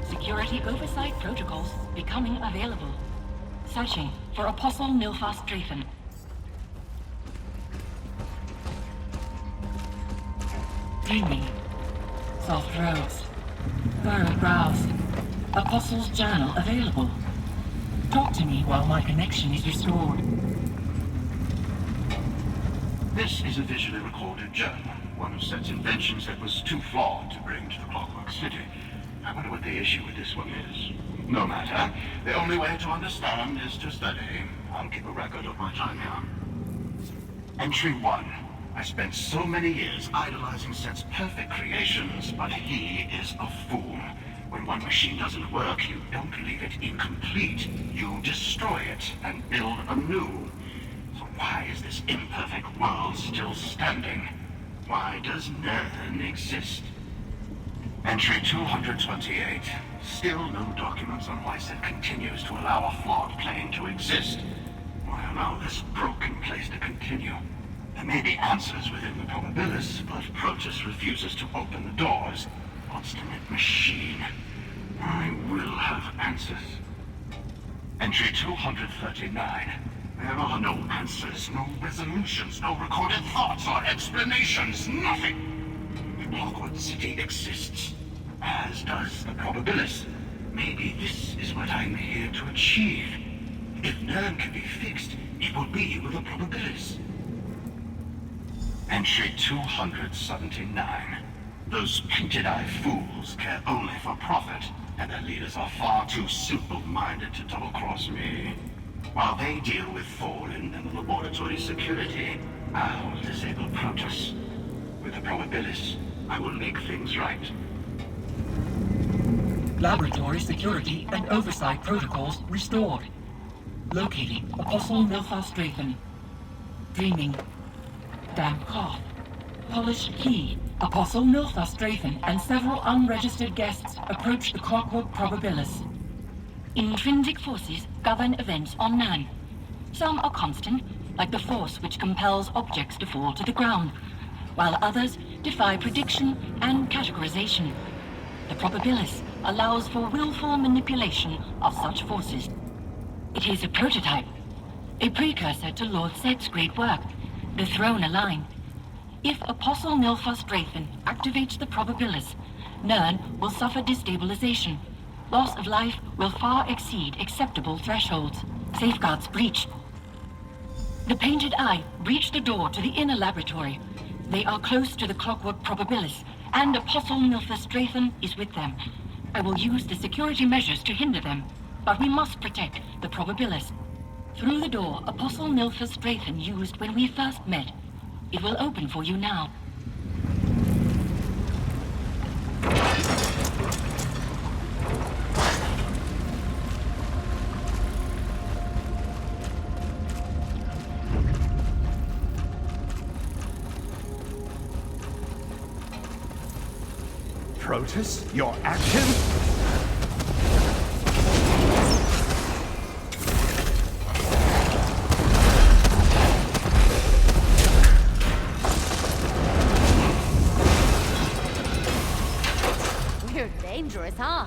Speaker 16: Security oversight protocols becoming available. Searching for Apostle Nilfast Drafen. Dreaming. Soft rose. Furrowed brows. Apostle's journal available. Talk to me while my connection is restored.
Speaker 17: This is a visually recorded journal. One of Set's inventions that was too flawed to bring to the Clockwork City. I wonder what the issue with this one is. No matter. The only way to understand is to study. I'll keep a record of my time here. Entry 1. I spent so many years idolizing Set's perfect creations, but he is a fool. When one machine doesn't work, you don't leave it incomplete. You destroy it and build anew. So why is this imperfect world still standing? Why does Nerthen exist? Entry 228. Still no documents on why Set continues to allow a flawed plane to exist. Why allow this broken place to continue? There may be answers within the probabilis, but Protus refuses to open the doors. Obstinate machine. I will have answers. Entry 239. There are no answers, no resolutions, no recorded thoughts or explanations, nothing. The Clockwork City exists, as does the probabilis. Maybe this is what I'm here to achieve. If Nern can be fixed, it will be with the probabilis. Entry 279. Those painted-eye fools care only for profit, and their leaders are far too simple-minded to double-cross me. While they deal with Fallen and the laboratory security, I'll disable Protus. With the probabilis, I will make things right.
Speaker 15: Laboratory security and oversight protocols restored. Locating Apostle Nilphas Drayton. Dreaming. Damp cough. Polished key. Apostle Nilphas Drayton and several unregistered guests approach the Clockwork Probabilis. Intrinsic forces govern events on Nan. Some are constant, like the force which compels objects to fall to the ground, while others defy prediction and categorization. The probabilis allows for willful manipulation of such forces. It is a prototype, a precursor to Lord Set's great work, the Throne Aligned. If Apostle Nilphas Drayton activates the probabilis, Nern will suffer destabilization. Loss of life will far exceed acceptable thresholds. Safeguards breached. The Painted Eye breached the door to the inner laboratory. They are close to the Clockwork Probabilis, and Apostle Nilphas Drayton is with them. I will use the security measures to hinder them, but we must protect the Probabilis. Through the door Apostle Nilphas Drayton used when we first met. It will open for you now.
Speaker 14: Protus, you're active?
Speaker 12: We're dangerous, huh?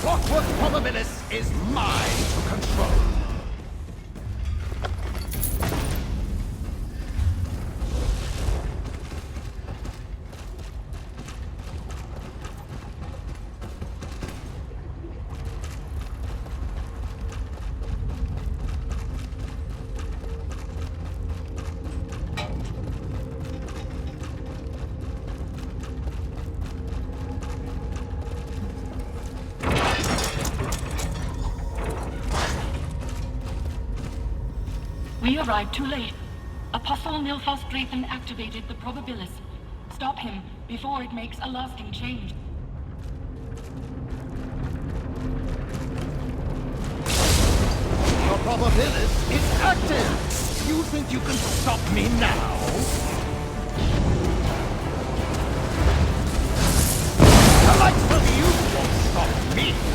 Speaker 14: Clockwork Probabilis is mine to control.
Speaker 15: We arrived too late. Apostle Nilphas Drayton activated the probabilis. Stop him before it makes a lasting change.
Speaker 14: probabilis is active! You think you can stop me now? The likes of you won't stop me!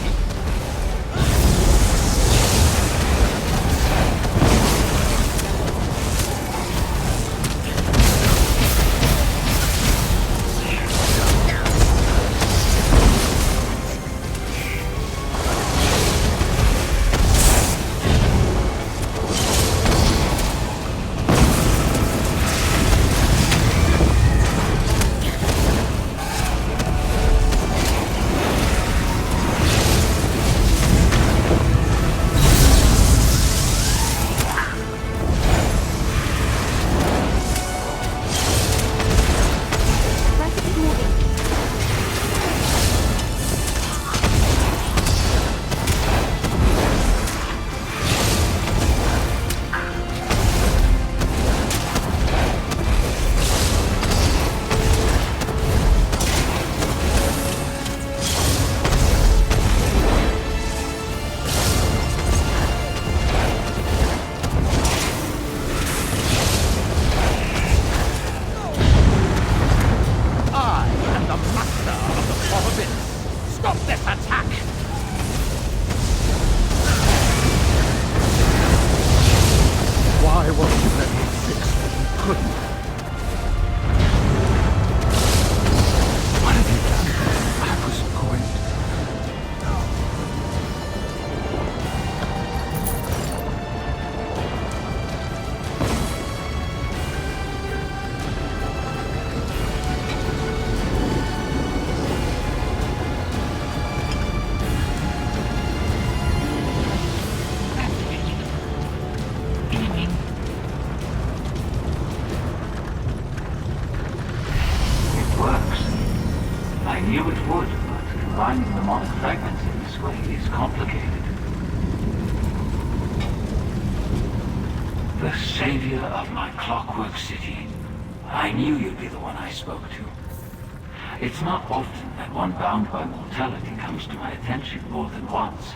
Speaker 16: It's not often that one bound by mortality comes to my attention more than once.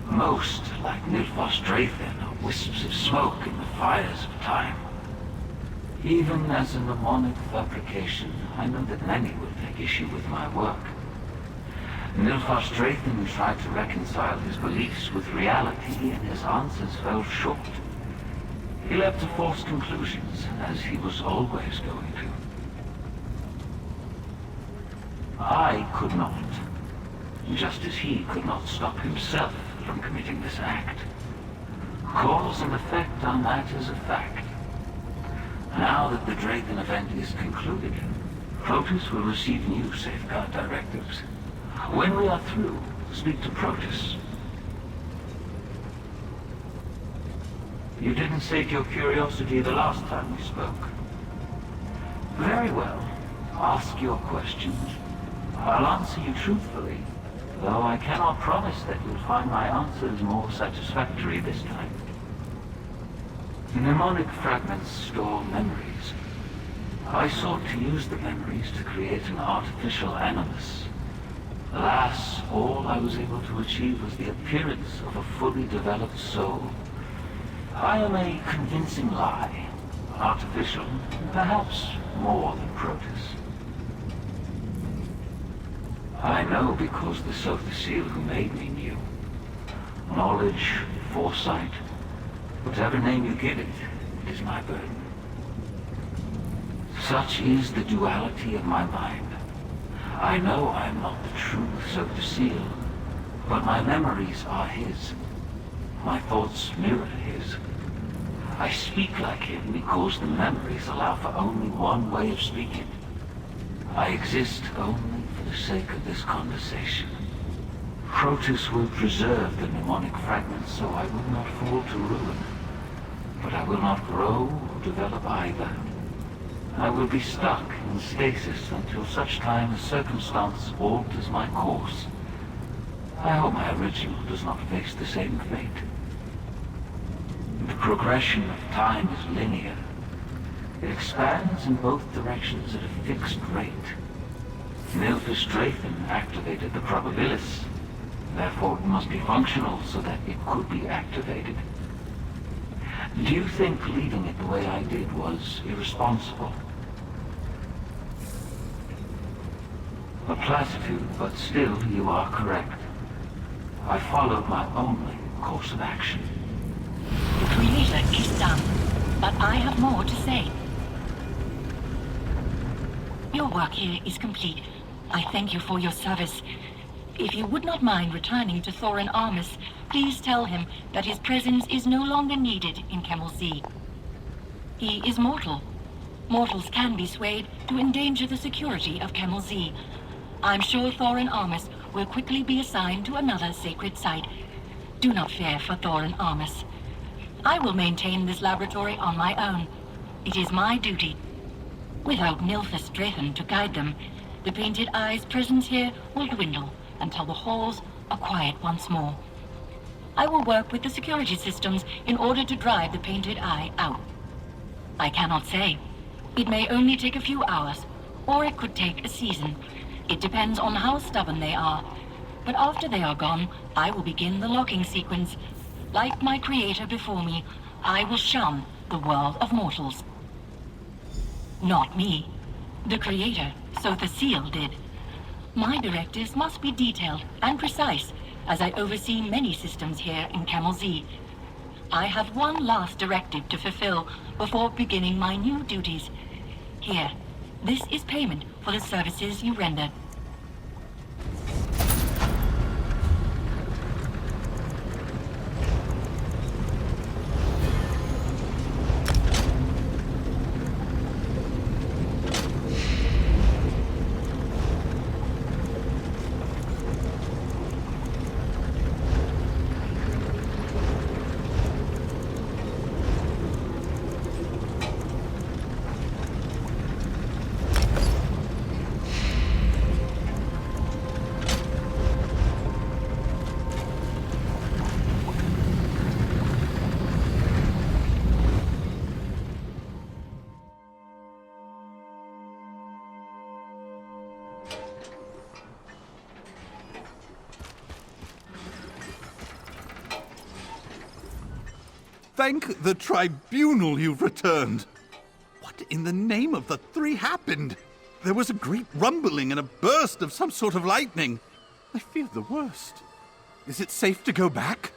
Speaker 16: Most, like Nilfos Drathen, are wisps of smoke in the fires of time. Even as a mnemonic fabrication, I know that many will take issue with my work. Nilfos Drathen tried to reconcile his beliefs with reality, and his answers fell short. He led to false conclusions, as he was always going to. I could not, just as he could not stop himself from committing this act. Cause and effect are matters of fact. Now that the Drathen event is concluded, Protus will receive new safeguard directives. When we are through, speak to Protus. You didn't sate your curiosity the last time we spoke. Very well. Ask your questions. I'll answer you truthfully, though I cannot promise that you'll find my answers more satisfactory this time. Mnemonic fragments store memories. I sought to use the memories to create an artificial animus. Alas, all I was able to achieve was the appearance of a fully developed soul. I am a convincing lie, artificial, perhaps more than Protus. I know because the Sothasil who made me knew. Knowledge, foresight, whatever name you give it, it is my burden. Such is the duality of my mind. I know I am not the true Sothasil, but my memories are his. My thoughts mirror his. I speak like him because the memories allow for only one way of speaking. I exist only for the sake of this conversation. Protus will preserve the mnemonic fragments so I will not fall to ruin. But I will not grow or develop either. I will be stuck in stasis until such time as circumstance alters my course. I hope my original does not face the same fate. The progression of time is linear. It expands in both directions at a fixed rate. Nilfos Drathen activated the probabilis. Therefore it must be functional so that it could be activated. Do you think leaving it the way I did was irresponsible? A platitude, but still you are correct. I followed my only course of action.
Speaker 15: The Creator is done, but I have more to say. Your work here is complete. I thank you for your service. If you would not mind returning to Thorin Armus, please tell him that his presence is no longer needed in Camel Sea. He is mortal. Mortals can be swayed to endanger the security of Camel Sea. I'm sure Thorin Armus will quickly be assigned to another sacred site. Do not fear for Thorin Armus. I will maintain this laboratory on my own. It is my duty. Without Nilphys Drathan to guide them, the Painted Eye's presence here will dwindle until the halls are quiet once more. I will work with the security systems in order to drive the Painted Eye out. I cannot say. It may only take a few hours, or it could take a season. It depends on how stubborn they are. But after they are gone, I will begin the locking sequence. Like my creator before me, I will shun the world of mortals. Not me. The creator, so the seal did. My directives must be detailed and precise, as I oversee many systems here in Camel Z. I have one last directive to fulfill before beginning my new duties. Here, this is payment for the services you rendered.
Speaker 18: Thank the tribunal you've returned. What in the name of the three happened? There was a great rumbling and a burst of some sort of lightning. I fear the worst. Is it safe to go back?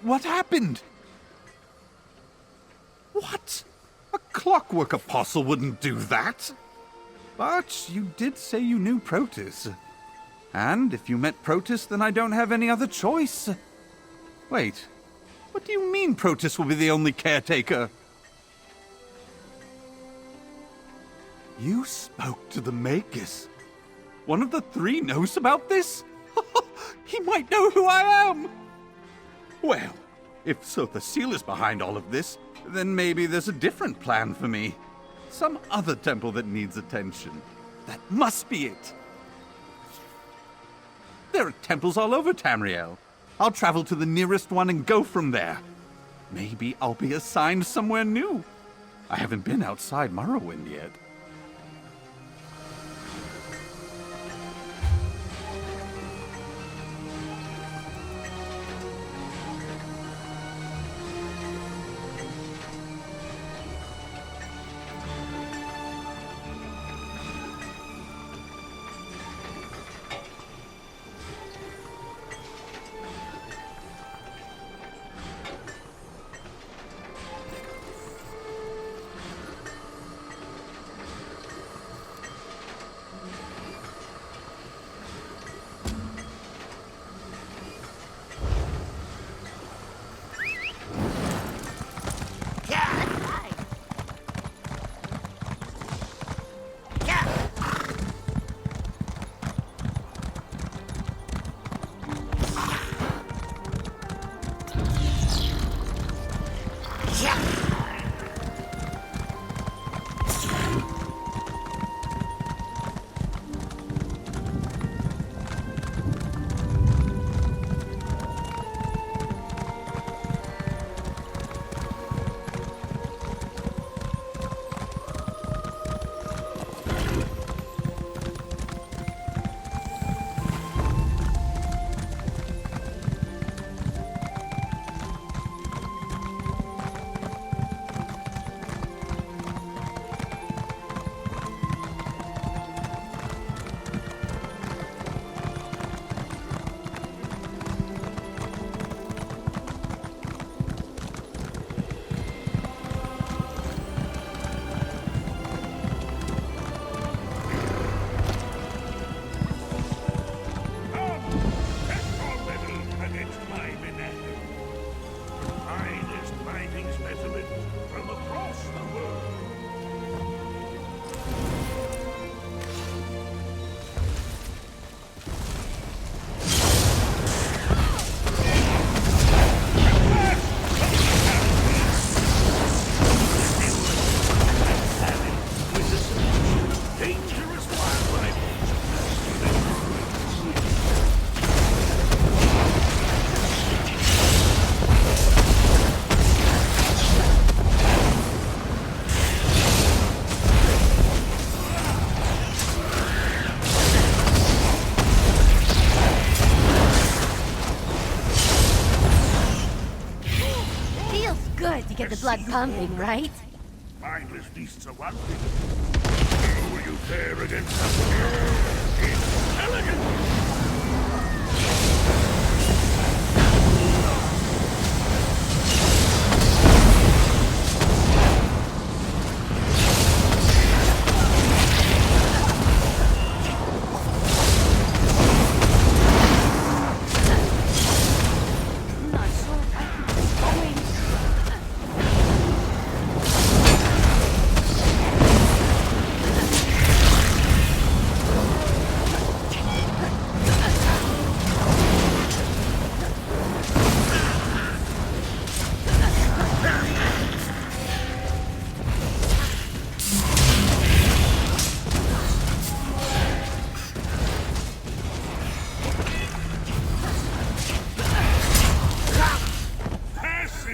Speaker 18: What happened? What? A clockwork apostle wouldn't do that. But you did say you knew Protus. And if you met Protus, then I don't have any other choice. Wait. What do you mean Protus will be the only caretaker? You spoke to the Magus. One of the three knows about this? He might know who I am! Well, if so the seal is behind all of this, then maybe there's a different plan for me. Some other temple that needs attention. That must be it. There are temples all over Tamriel. I'll travel to the nearest one and go from there. Maybe I'll be assigned somewhere new. I haven't been outside Morrowind yet.
Speaker 12: get the blood pumping, right?
Speaker 17: Mindless beasts are one thing. Will you dare against us? Intelligence!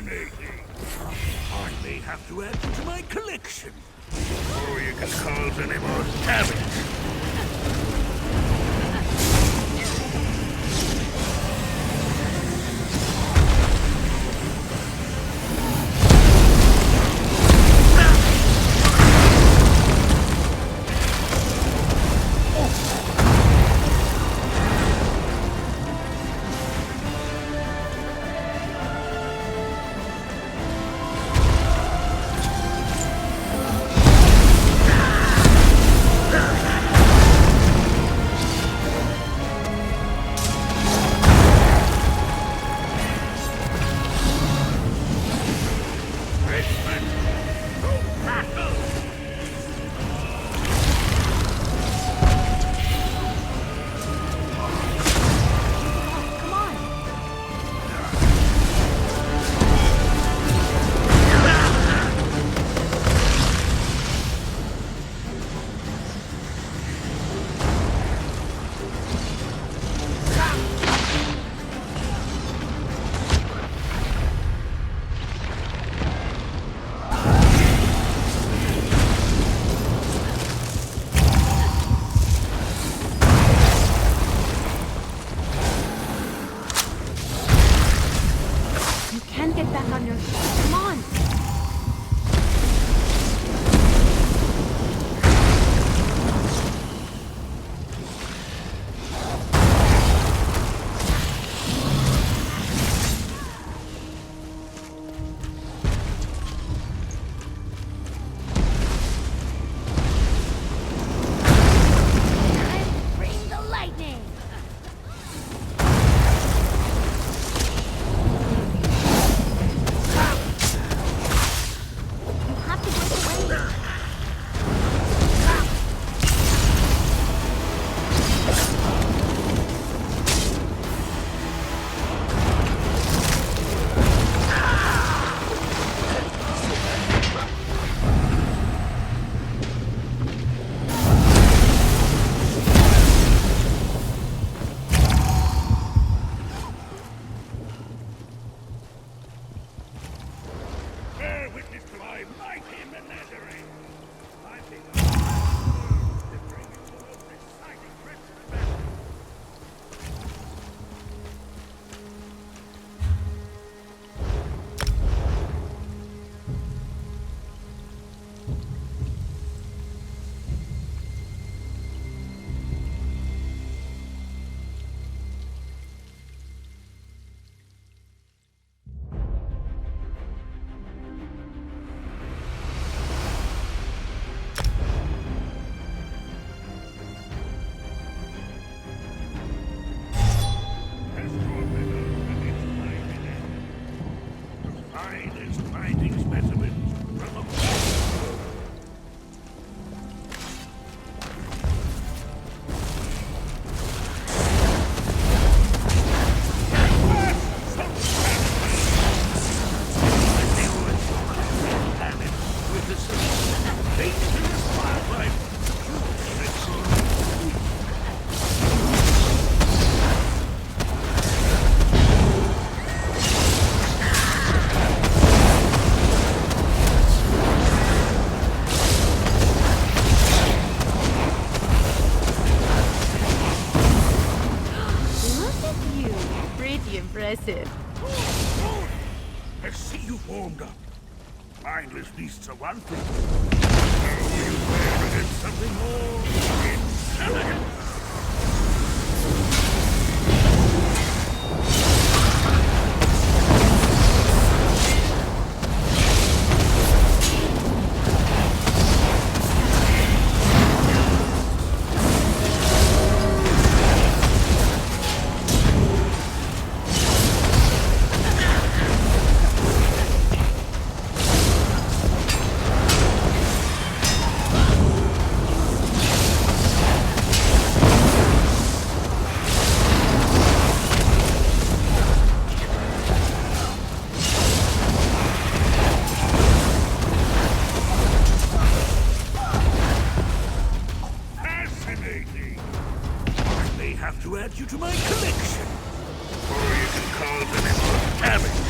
Speaker 17: I may have to add you to my collection. Before you can cause any more damage.
Speaker 12: Impressive.
Speaker 17: I see you've warmed up. Mindless beasts are one thing. How will you fare against something more intelligent? To add you to my collection. Or you can cause any more damage.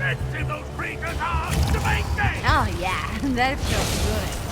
Speaker 17: expensive those creatures are to maintain!
Speaker 12: Oh yeah, that feels good.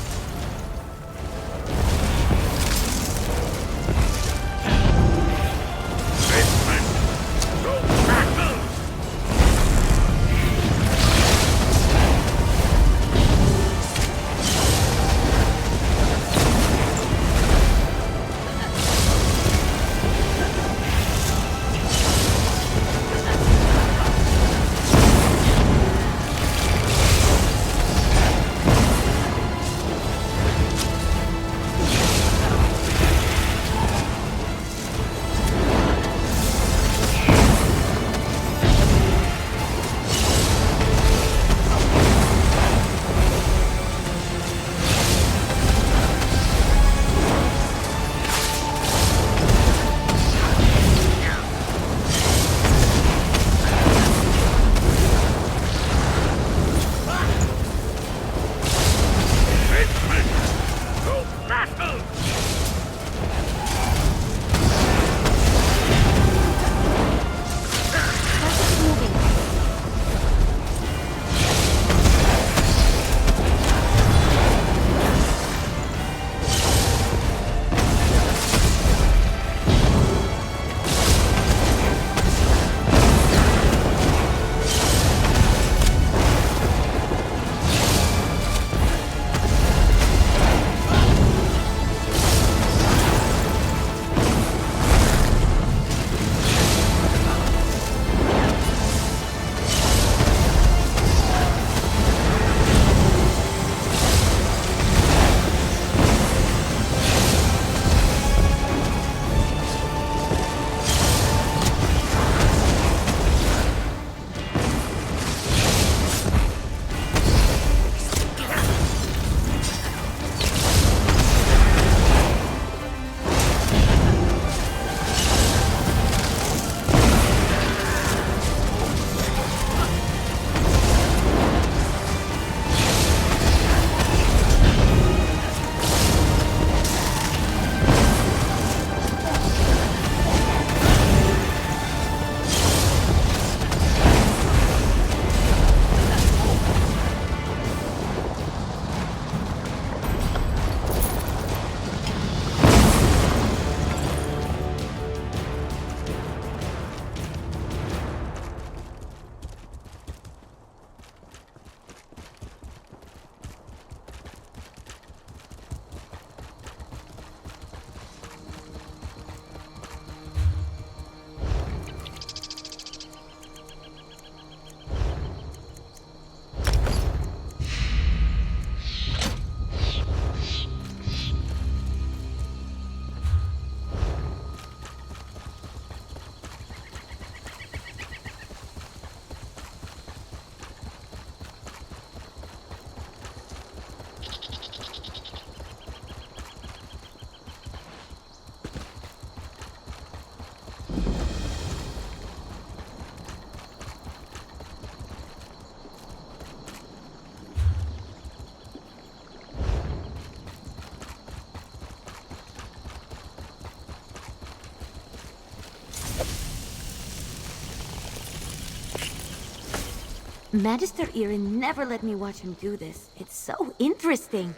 Speaker 19: Magister Irin never let me watch him do this. It's so interesting.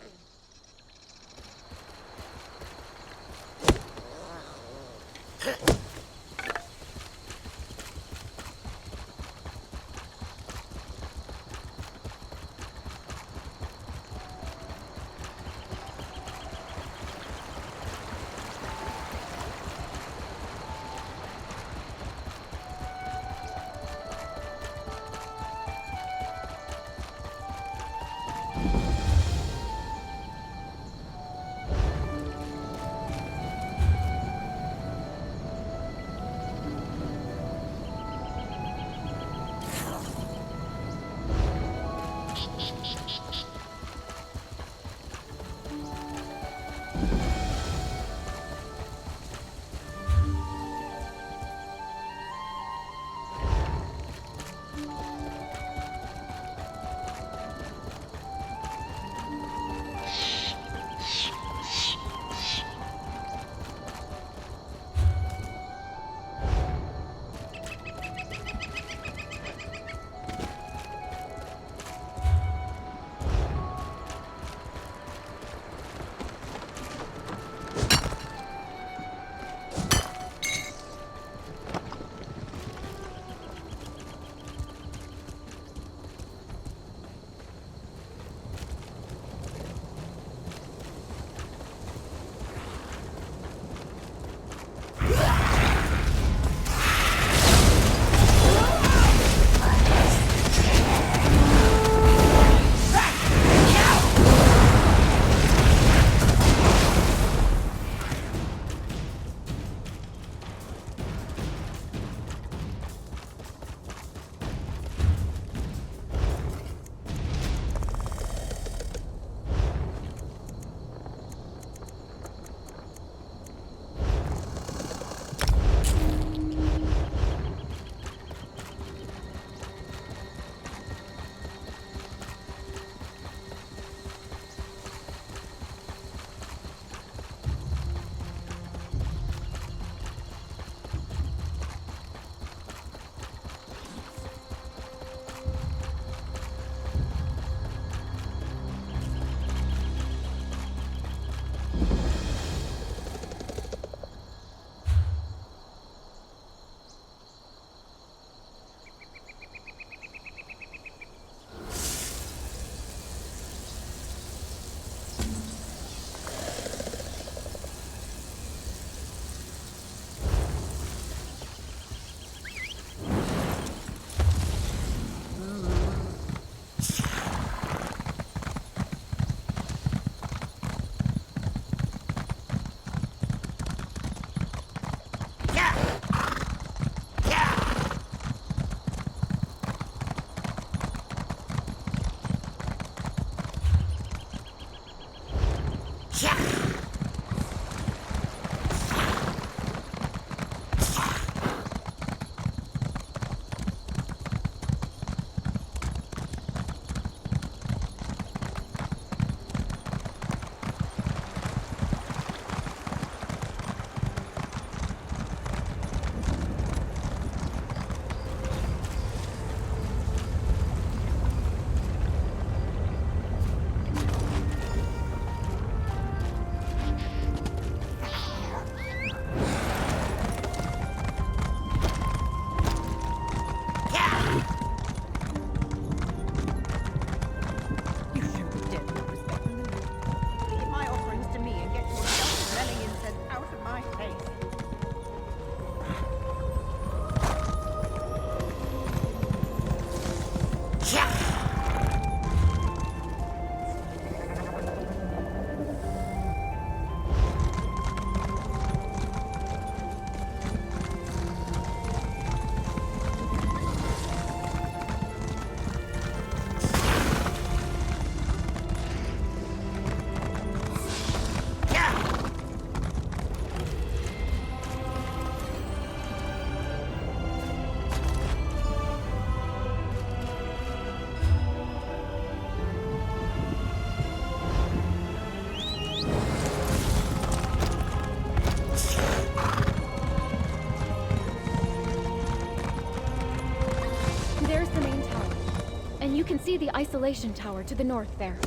Speaker 2: and you can see the isolation tower to the north there.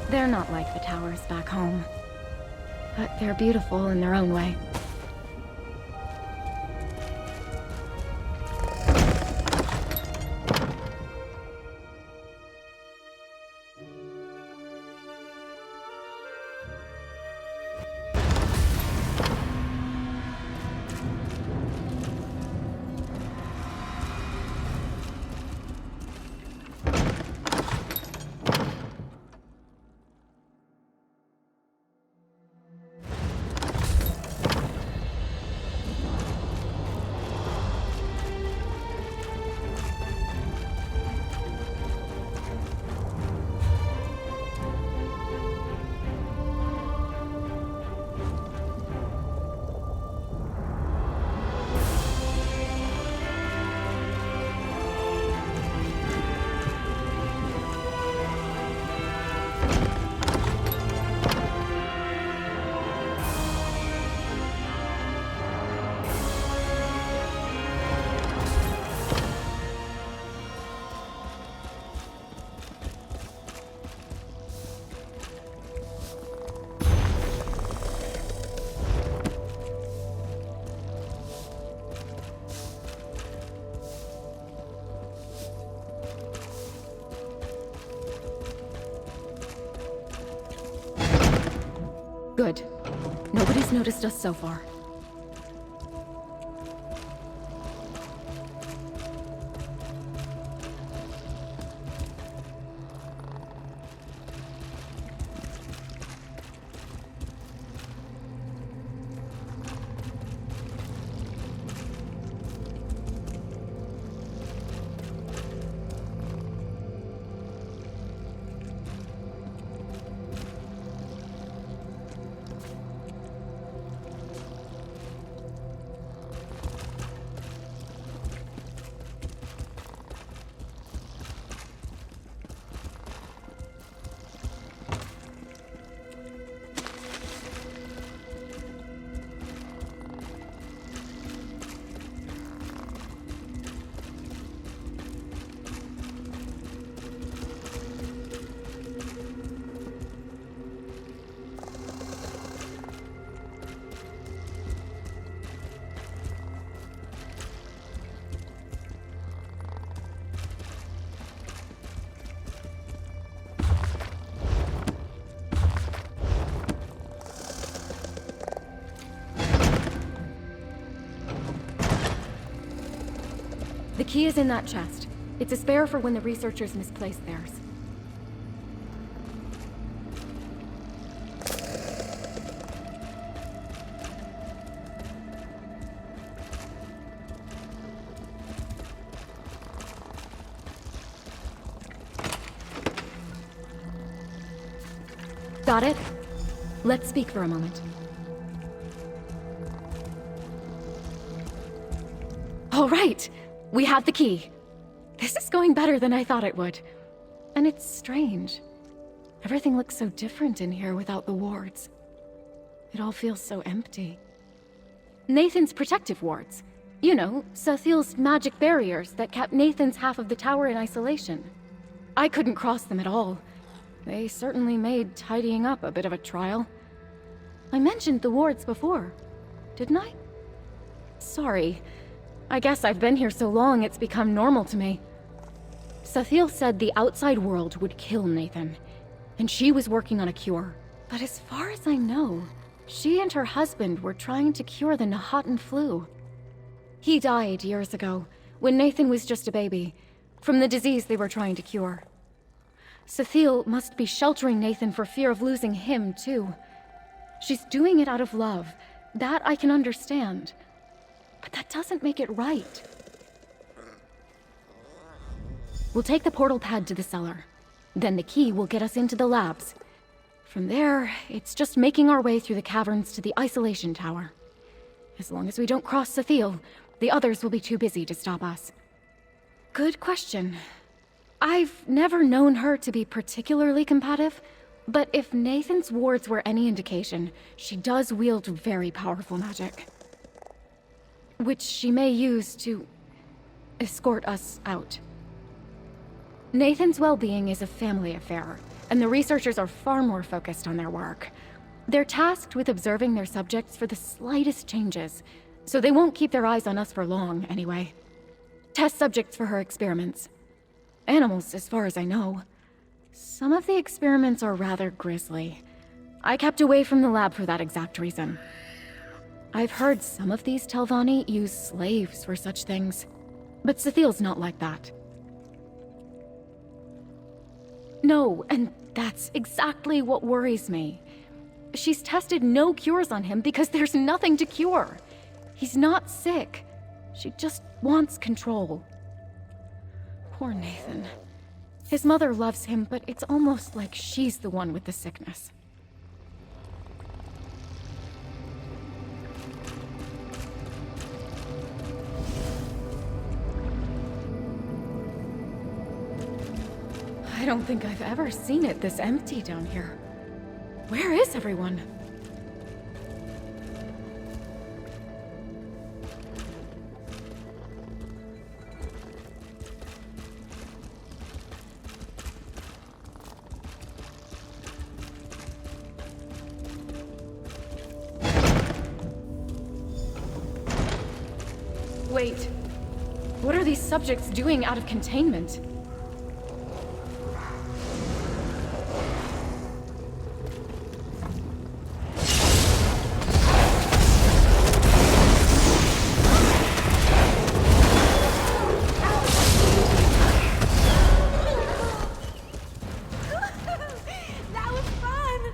Speaker 2: They're not like the towers back home, but they're beautiful in their own way. Good. Nobody's noticed us so far. The key is in that chest. It's a spare for when the researchers misplace theirs. Got it? Let's speak for a moment. All right! We have the key. This is going better than I thought it would. And it's strange. Everything looks so different in here without the wards. It all feels so empty. Nathan's protective wards. You know, Sathiel's magic barriers that kept Nathan's half of the tower in isolation. I couldn't cross them at all. They certainly made tidying up a bit of a trial. I mentioned the wards before, didn't I? Sorry. I guess I've been here so long it's become normal to me. Sathiel said the outside world would kill Nathan, and she was working on a cure. But as far as I know, she and her husband were trying to cure the Nahatan flu. He died years ago, when Nathan was just a baby, from the disease they were trying to cure. Sathiel must be sheltering Nathan for fear of losing him, too. She's doing it out of love. That I can understand. But that doesn't make it right. We'll take the portal pad to the cellar. Then the key will get us into the labs. From there, it's just making our way through the caverns to the isolation tower. As long as we don't cross Sathiel, the others will be too busy to stop us. Good question. I've never known her to be particularly combative, but if Nathan's wards were any indication, she does wield very powerful magic. which she may use to escort us out. Nathan's well-being is a family affair, and the researchers are far more focused on their work. They're tasked with observing their subjects for the slightest changes, so they won't keep their eyes on us for long, anyway. Test subjects for her experiments. Animals, as far as I know. Some of the experiments are rather grisly. I kept away from the lab for that exact reason. I've heard some of these Telvanni use slaves for such things, but Sethiel's not like that. No, and that's exactly what worries me. She's tested no cures on him because there's nothing to cure. He's not sick. She just wants control. Poor Nathan. His mother loves him, but it's almost like she's the one with the sickness. I don't think I've ever seen it this empty down here. Where is everyone? Wait, what are these subjects doing out of containment?
Speaker 3: That was fun!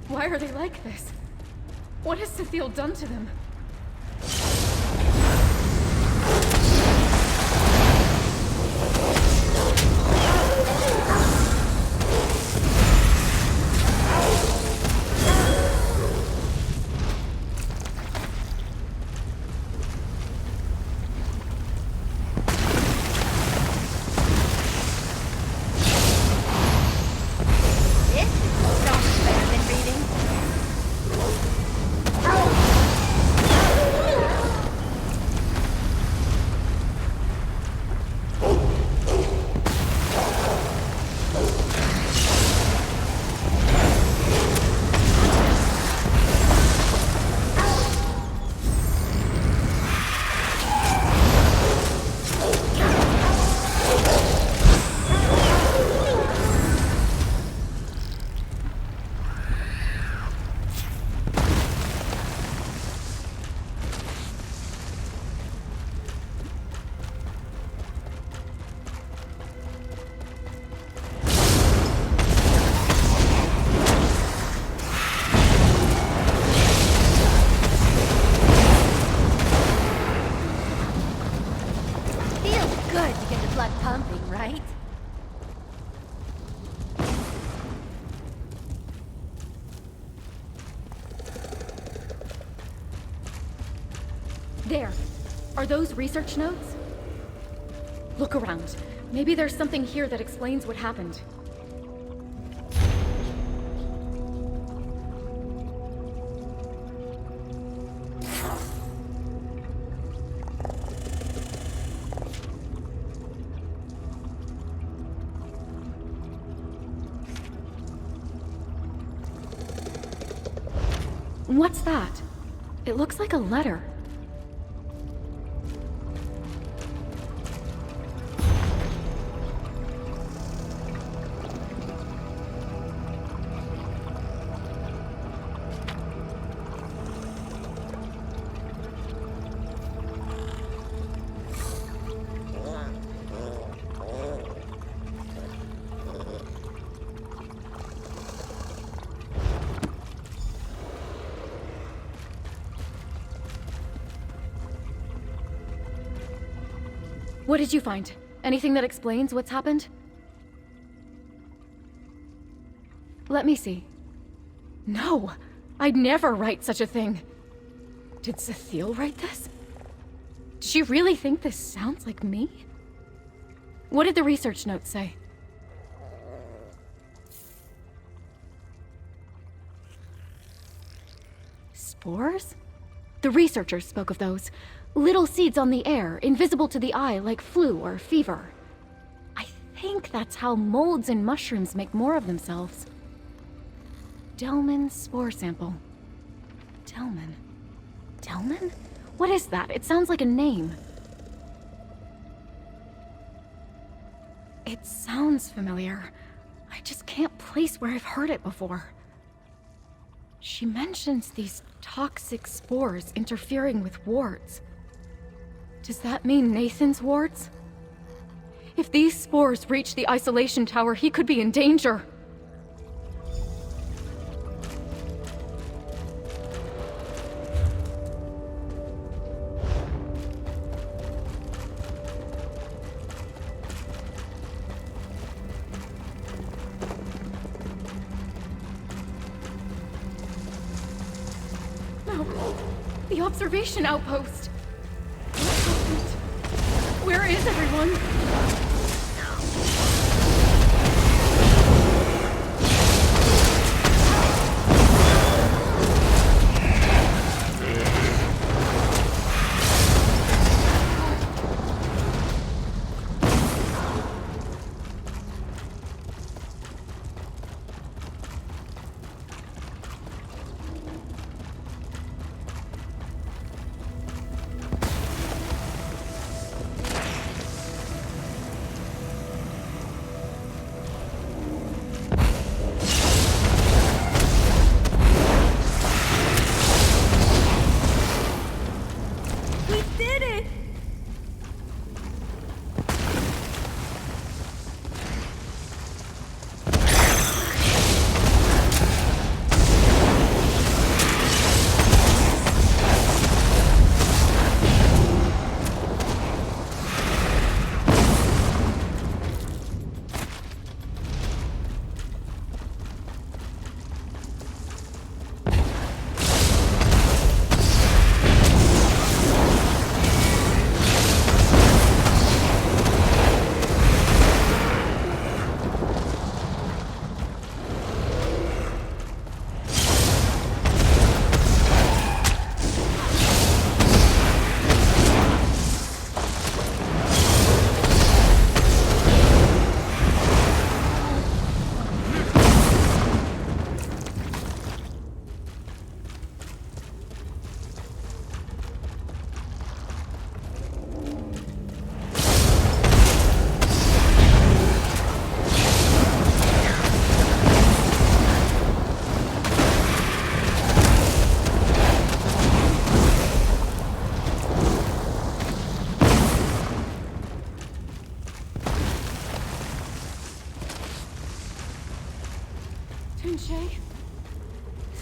Speaker 2: Why are they like this? What has Sethiel done to them?
Speaker 19: right?
Speaker 2: There. Are those research notes? Look around. Maybe there's something here that explains what happened. What's that? It looks like a letter. What did you find? Anything that explains what's happened? Let me see. No, I'd never write such a thing. Did Cecile write this? Does she really think this sounds like me? What did the research notes say? Spores? The researchers spoke of those. Little seeds on the air, invisible to the eye like flu or fever. I think that's how molds and mushrooms make more of themselves. Delman spore sample. Delman? Delman? What is that? It sounds like a name. It sounds familiar. I just can't place where I've heard it before. She mentions these toxic spores interfering with wards. Does that mean Nathan's wards? If these spores reach the isolation tower, he could be in danger. The observation outpost! Where is everyone?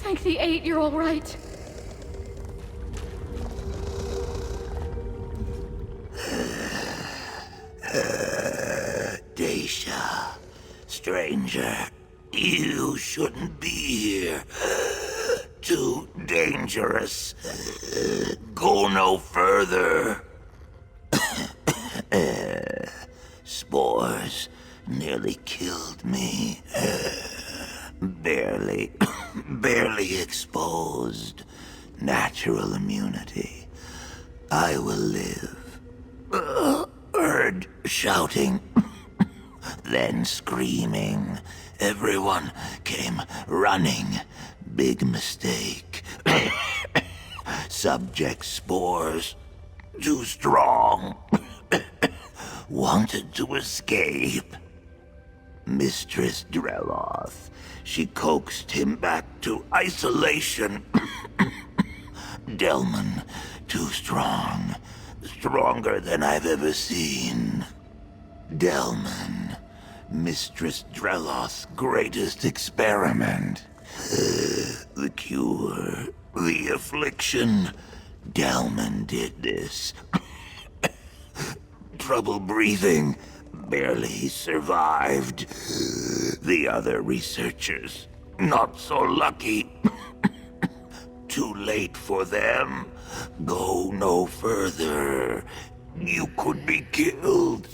Speaker 2: Thank the 8 you're all right.
Speaker 7: Daisha, stranger, you shouldn't be here. Too dangerous. Go no further. Spores nearly killed me. Barely exposed. Natural immunity. I will live. Heard shouting, then screaming. Everyone came running. Big mistake. Subject spores. Too strong. Wanted to escape. Mistress Dreloth. She coaxed him back to isolation. Delman, too strong. Stronger than I've ever seen. Delman, Mistress Dreloth's greatest experiment. The cure, the affliction. Delman did this.
Speaker 20: trouble breathing. Barely survived. The other researchers, not so lucky. Too late for them. Go no further. You could be killed.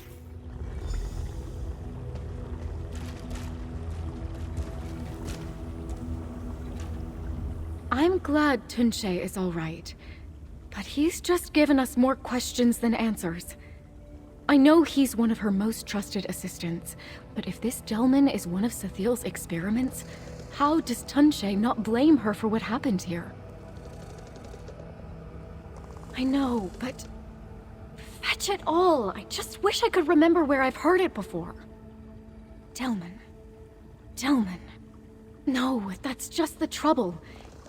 Speaker 2: I'm glad Tunche is all right. But he's just given us more questions than answers. I know he's one of her most trusted assistants, but if this Delman is one of Sethiel's experiments, how does Tunche not blame her for what happened here? I know, but... fetch it all! I just wish I could remember where I've heard it before. Delman. Delman. No, that's just the trouble.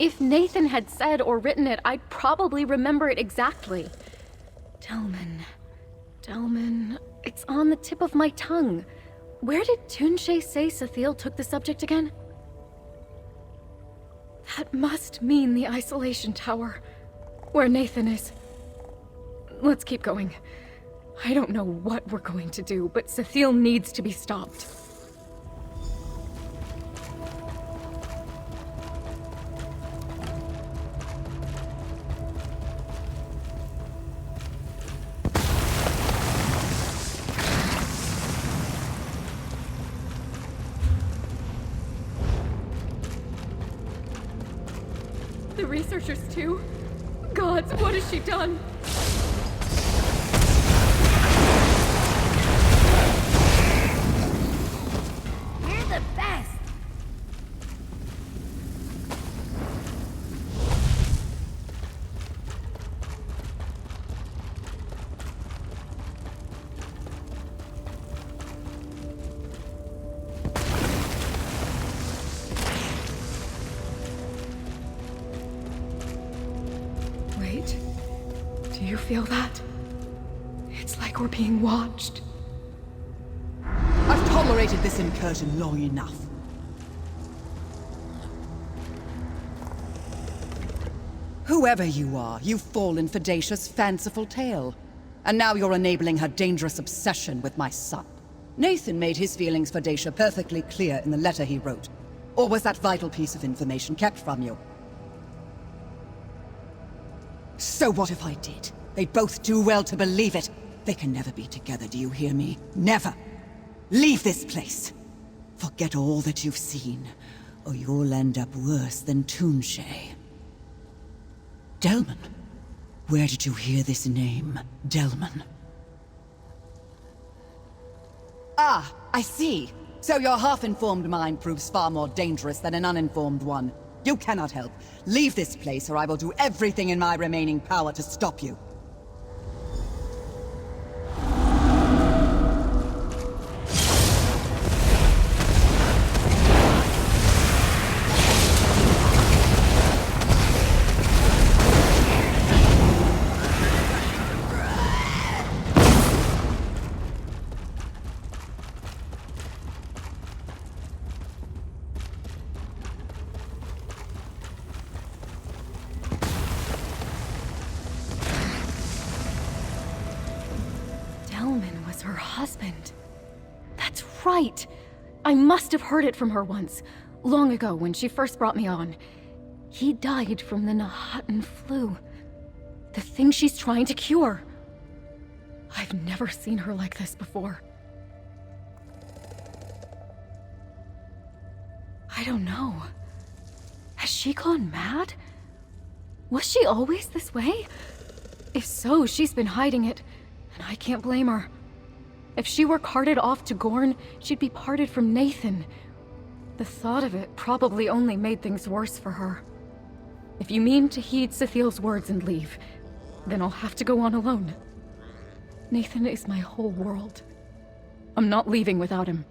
Speaker 2: If Nathan had said or written it, I'd probably remember it exactly. Delman. Delman. It's on the tip of my tongue. Where did Tunche say Sethiel took the subject again? That must mean the isolation tower. Where Nathan is. Let's keep going. I don't know what we're going to do, but Sethiel needs to be stopped. The researchers too? Gods, what has she done?
Speaker 19: We're the best!
Speaker 2: Wait. Do you feel that? It's like we're being watched.
Speaker 21: I've tolerated this incursion long enough. Whoever you are, you've fallen for Dacia's fanciful tale. And now you're enabling her dangerous obsession with my son. Nathan made his feelings for Dacia perfectly clear in the letter he wrote. Or was that vital piece of information kept from you? So what if I did? They'd both do well to believe it. They can never be together, do you hear me? Never! Leave this place! Forget all that you've seen, or you'll end up worse than Tunche. Delman? Where did you hear this name, Delman? Ah, I see. So your half-informed mind proves far more dangerous than an uninformed one. You cannot help. Leave this place, or I will do everything in my remaining power to stop you.
Speaker 2: Delman was her husband. That's right! I must have heard it from her once, long ago when she first brought me on. He died from the Nahatan flu. The thing she's trying to cure. I've never seen her like this before. I don't know. Has she gone mad? Was she always this way? If so, she's been hiding it, and I can't blame her. If she were carted off to Gorn, she'd be parted from Nathan. The thought of it probably only made things worse for her. If you mean to heed Sethiel's words and leave, then I'll have to go on alone. Nathan is my whole world. I'm not leaving without him.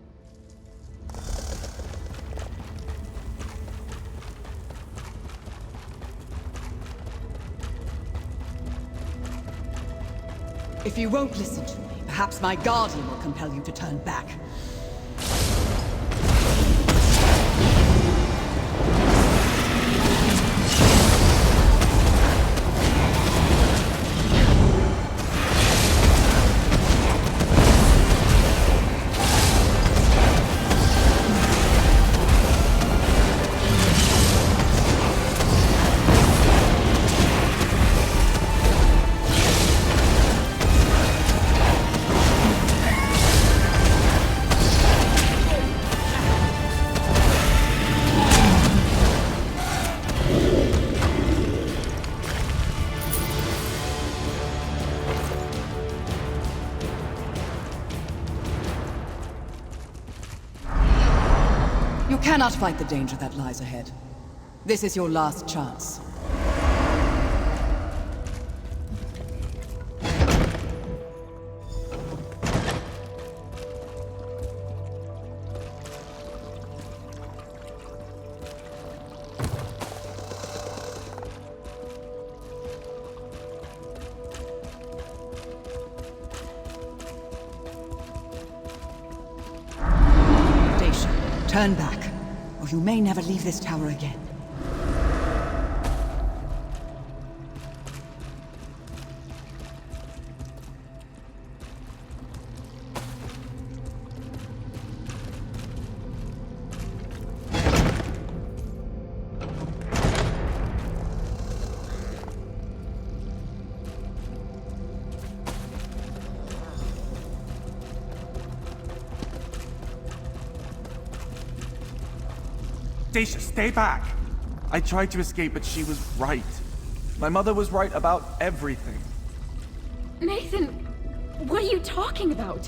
Speaker 21: If you won't listen to me, perhaps my guardian will compel you to turn back. cannot fight the danger that lies ahead. This is your last chance. Turn back, or you may never leave this tower again.
Speaker 1: Dacia, stay back! I tried to escape, but she was right. My mother was right about everything.
Speaker 2: Nathan, what are you talking about?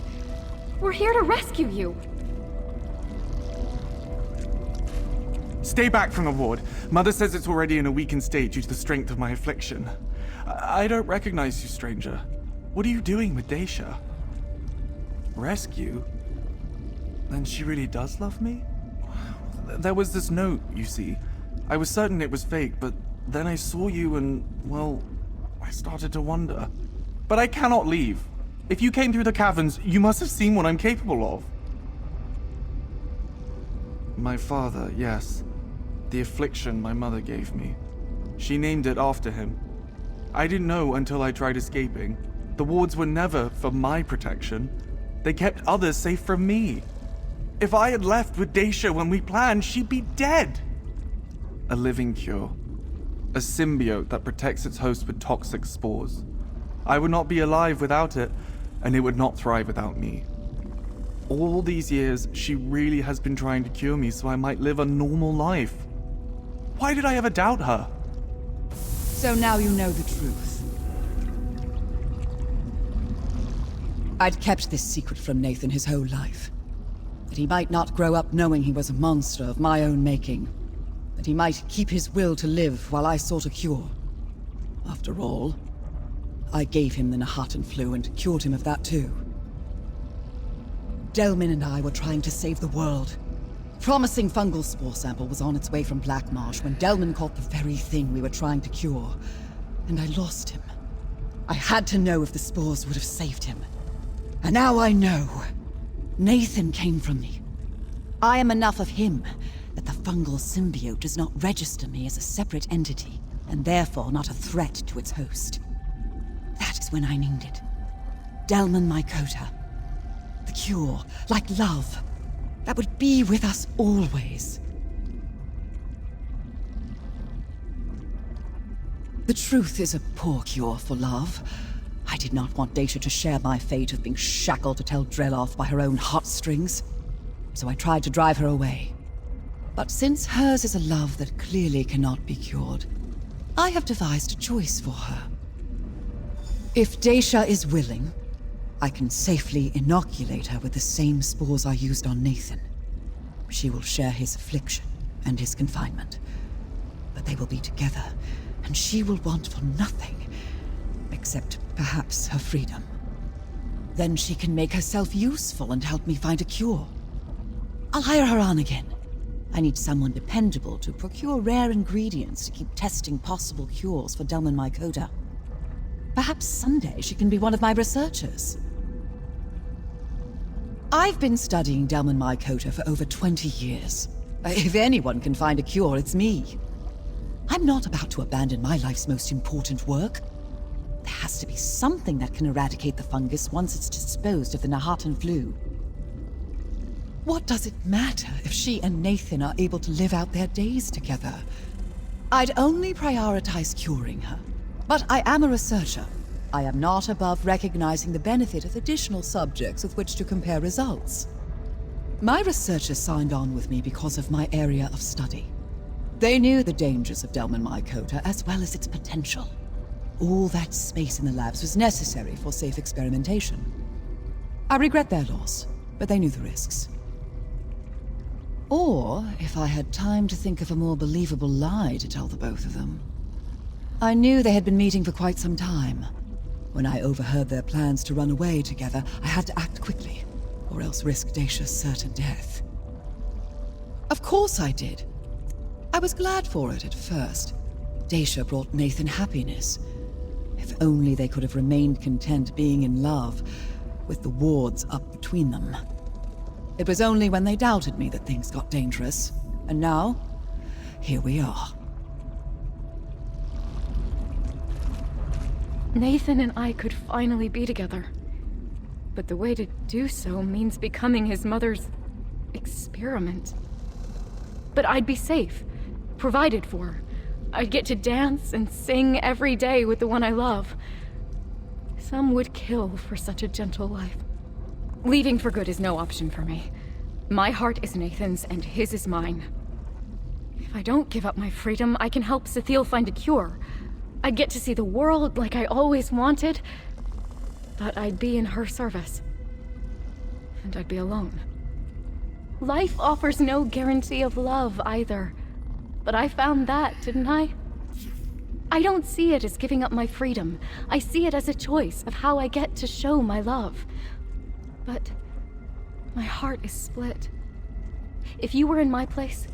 Speaker 2: We're here to rescue you.
Speaker 1: Stay back from the ward. Mother says it's already in a weakened state due to the strength of my affliction. I don't recognize you, stranger. What are you doing with Dacia? Rescue? Then she really does love me? There was this note, you see. I was certain it was fake, but then I saw you and, well, I started to wonder. But I cannot leave. If you came through the caverns, you must have seen what I'm capable of. My father, yes. The affliction my mother gave me. She named it after him. I didn't know until I tried escaping. The wards were never for my protection. They kept others safe from me. If I had left with Dacia when we planned, she'd be dead. A living cure. A symbiote that protects its host with toxic spores. I would not be alive without it, and it would not thrive without me. All these years, she really has been trying to cure me so I might live a normal life. Why did I ever doubt her?
Speaker 21: So now you know the truth. I'd kept this secret from Nathan his whole life. That he might not grow up knowing he was a monster of my own making. That he might keep his will to live while I sought a cure. After all, I gave him the Nahatan flu and cured him of that too. Delmin and I were trying to save the world. Promising fungal spore sample was on its way from Black Marsh when Delmin caught the very thing we were trying to cure. And I lost him. I had to know if the spores would have saved him. And now I know. Nathan came from me. I am enough of him that the fungal symbiote does not register me as a separate entity, and therefore not a threat to its host. That is when I named it. Delman Mycota. The cure, like love, that would be with us always. The truth is a poor cure for love. I did not want Dacia to share my fate of being shackled to tell Dreloff by her own heartstrings. So I tried to drive her away. But since hers is a love that clearly cannot be cured, I have devised a choice for her. If Dacia is willing, I can safely inoculate her with the same spores I used on Nathan. She will share his affliction and his confinement. But they will be together, and she will want for nothing except perhaps her freedom. Then she can make herself useful and help me find a cure. I'll hire her on again. I need someone dependable to procure rare ingredients to keep testing possible cures for Delman Mycota. Perhaps someday she can be one of my researchers. I've been studying Delman Mycota for over 20 years. If anyone can find a cure, it's me. I'm not about to abandon my life's most important work. There has to be something that can eradicate the fungus once it's disposed of the Nahatan flu. What does it matter if she and Nathan are able to live out their days together? I'd only prioritize curing her. But I am a researcher. I am not above recognizing the benefit of additional subjects with which to compare results. My researchers signed on with me because of my area of study. They knew the dangers of Delman Mycota as well as its potential. All that space in the labs was necessary for safe experimentation. I regret their loss, but they knew the risks. Or if I had time to think of a more believable lie to tell the both of them. I knew they had been meeting for quite some time. When I overheard their plans to run away together, I had to act quickly, or else risk Dacia's certain death. Of course I did. I was glad for it at first. Dacia brought Nathan happiness. If only they could have remained content being in love, with the wards up between them. It was only when they doubted me that things got dangerous. And now, here we are.
Speaker 2: Nathan and I could finally be together. But the way to do so means becoming his mother's experiment. But I'd be safe, provided for. I'd get to dance and sing every day with the one I love. Some would kill for such a gentle life. Leaving for good is no option for me. My heart is Nathan's and his is mine. If I don't give up my freedom, I can help Sethiel find a cure. I'd get to see the world like I always wanted, but I'd be in her service. And I'd be alone. Life offers no guarantee of love either. But I found that, didn't I? I don't see it as giving up my freedom. I see it as a choice of how I get to show my love. But my heart is split. If you were in my place,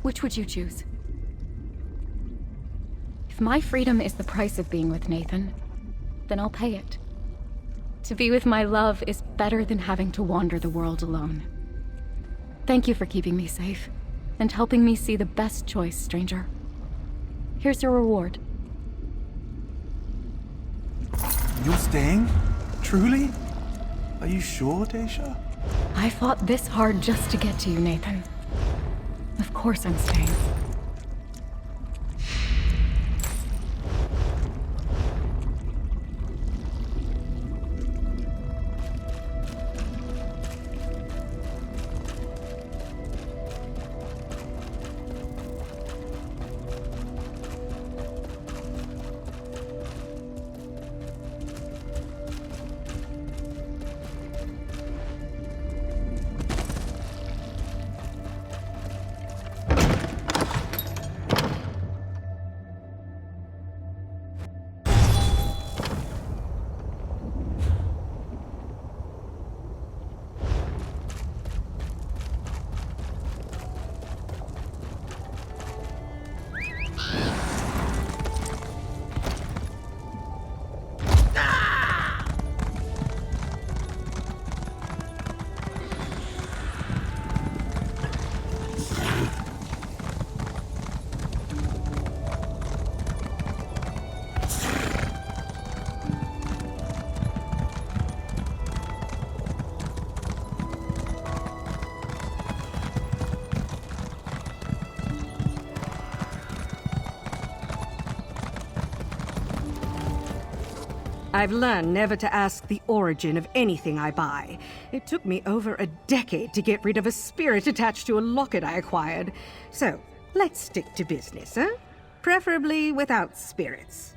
Speaker 2: which would you choose? If my freedom is the price of being with Nathan, then I'll pay it. To be with my love is better than having to wander the world alone. Thank you for keeping me safe, and helping me see the best choice, stranger. Here's your reward.
Speaker 1: You're staying? Truly? Are you sure, Dacia?
Speaker 2: I fought this hard just to get to you, Nathan. Of course I'm staying.
Speaker 8: I've learned never to ask the origin of anything I buy. It took me over a decade to get rid of a spirit attached to a locket I acquired. So, let's stick to business, huh? Preferably without spirits.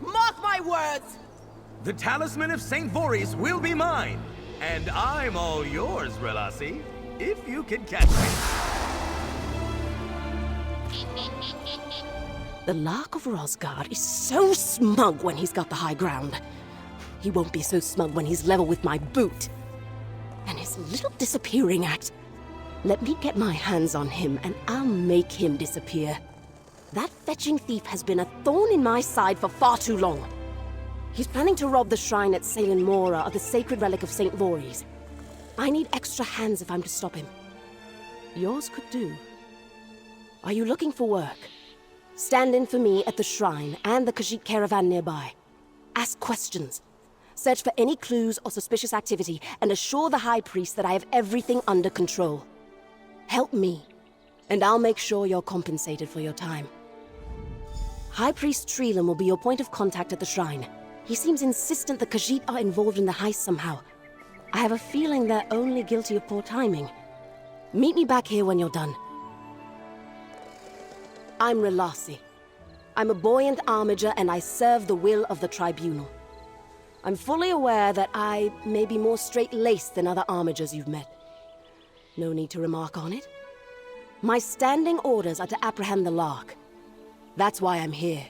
Speaker 11: Mark my words!
Speaker 22: The talisman of St. Voorhees will be mine, and I'm all yours, Relasi, if you can catch me.
Speaker 11: The Lark of Rosgard is so smug when he's got the high ground. He won't be so smug when he's level with my boot. And his little disappearing act. Let me get my hands on him and I'll make him disappear. That fetching thief has been a thorn in my side for far too long. He's planning to rob the shrine at Salem Mora of the sacred relic of St. Voorhees. I need extra hands if I'm to stop him. Yours could do. Are you looking for work? Stand in for me at the shrine and the Khajiit caravan nearby. Ask questions. Search for any clues or suspicious activity and assure the High Priest that I have everything under control. Help me, and I'll make sure you're compensated for your time. High Priest Treelan will be your point of contact at the shrine. He seems insistent the Khajiit are involved in the heist somehow. I have a feeling they're only guilty of poor timing. Meet me back here when you're done. I'm Relasi. I'm a buoyant armiger and I serve the will of the Tribunal. I'm fully aware that I may be more straight-laced than other armigers you've met. No need to remark on it. My standing orders are to apprehend the Lark. That's why I'm here.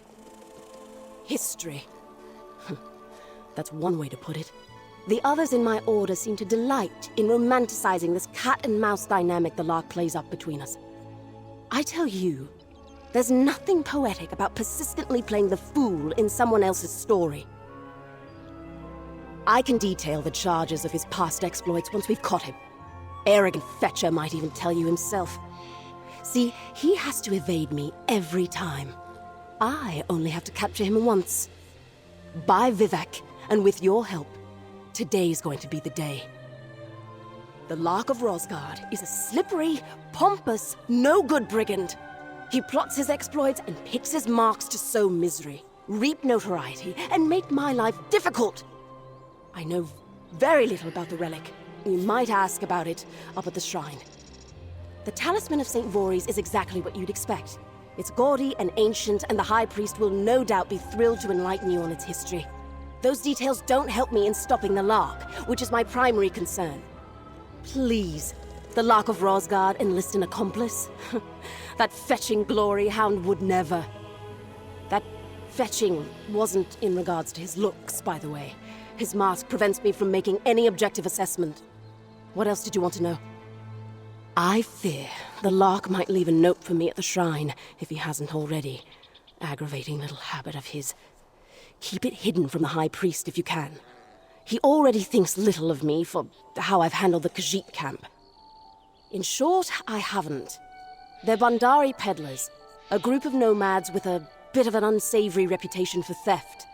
Speaker 11: History. That's one way to put it. The others in my order seem to delight in romanticizing this cat-and-mouse dynamic the Lark plays up between us. I tell you, there's nothing poetic about persistently playing the fool in someone else's story. I can detail the charges of his past exploits once we've caught him. Arrogant Fetcher might even tell you himself. See, he has to evade me every time. I only have to capture him once. By Vivek, and with your help, today's going to be the day. The Lark of Rosgard is a slippery, pompous, no-good brigand. He plots his exploits and picks his marks to sow misery, reap notoriety, and make my life difficult. I know very little about the relic. You might ask about it up at the shrine. The Talisman of St. Voorhees is exactly what you'd expect. It's gaudy and ancient, and the High Priest will no doubt be thrilled to enlighten you on its history. Those details don't help me in stopping the Lark, which is my primary concern. Please, the Lark of Rosgard enlist an accomplice? That fetching glory hound would never. That fetching wasn't in regards to his looks, by the way. His mask prevents me from making any objective assessment. What else did you want to know? I fear the Lark might leave a note for me at the shrine, if he hasn't already. Aggravating little habit of his. Keep it hidden from the High Priest if you can. He already thinks little of me for how I've handled the Khajiit camp. In short, I haven't. They're Bandari peddlers, a group of nomads with a bit of an unsavory reputation for theft.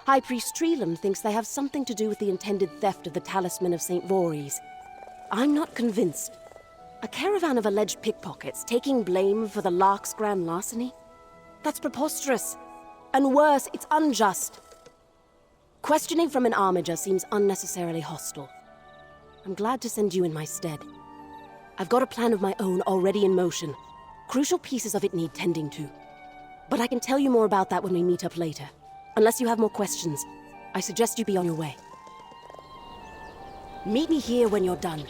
Speaker 11: High Priest Treelan thinks they have something to do with the intended theft of the Talisman of St. Voorhees. I'm not convinced. A caravan of alleged pickpockets taking blame for the Lark's grand larceny? That's preposterous. And worse, it's unjust. Questioning from an armiger seems unnecessarily hostile. I'm glad to send you in my stead. I've got a plan of my own already in motion. Crucial pieces of it need tending to. But I can tell you more about that when we meet up later. Unless you have more questions, I suggest you be on your way. Meet me here when you're done.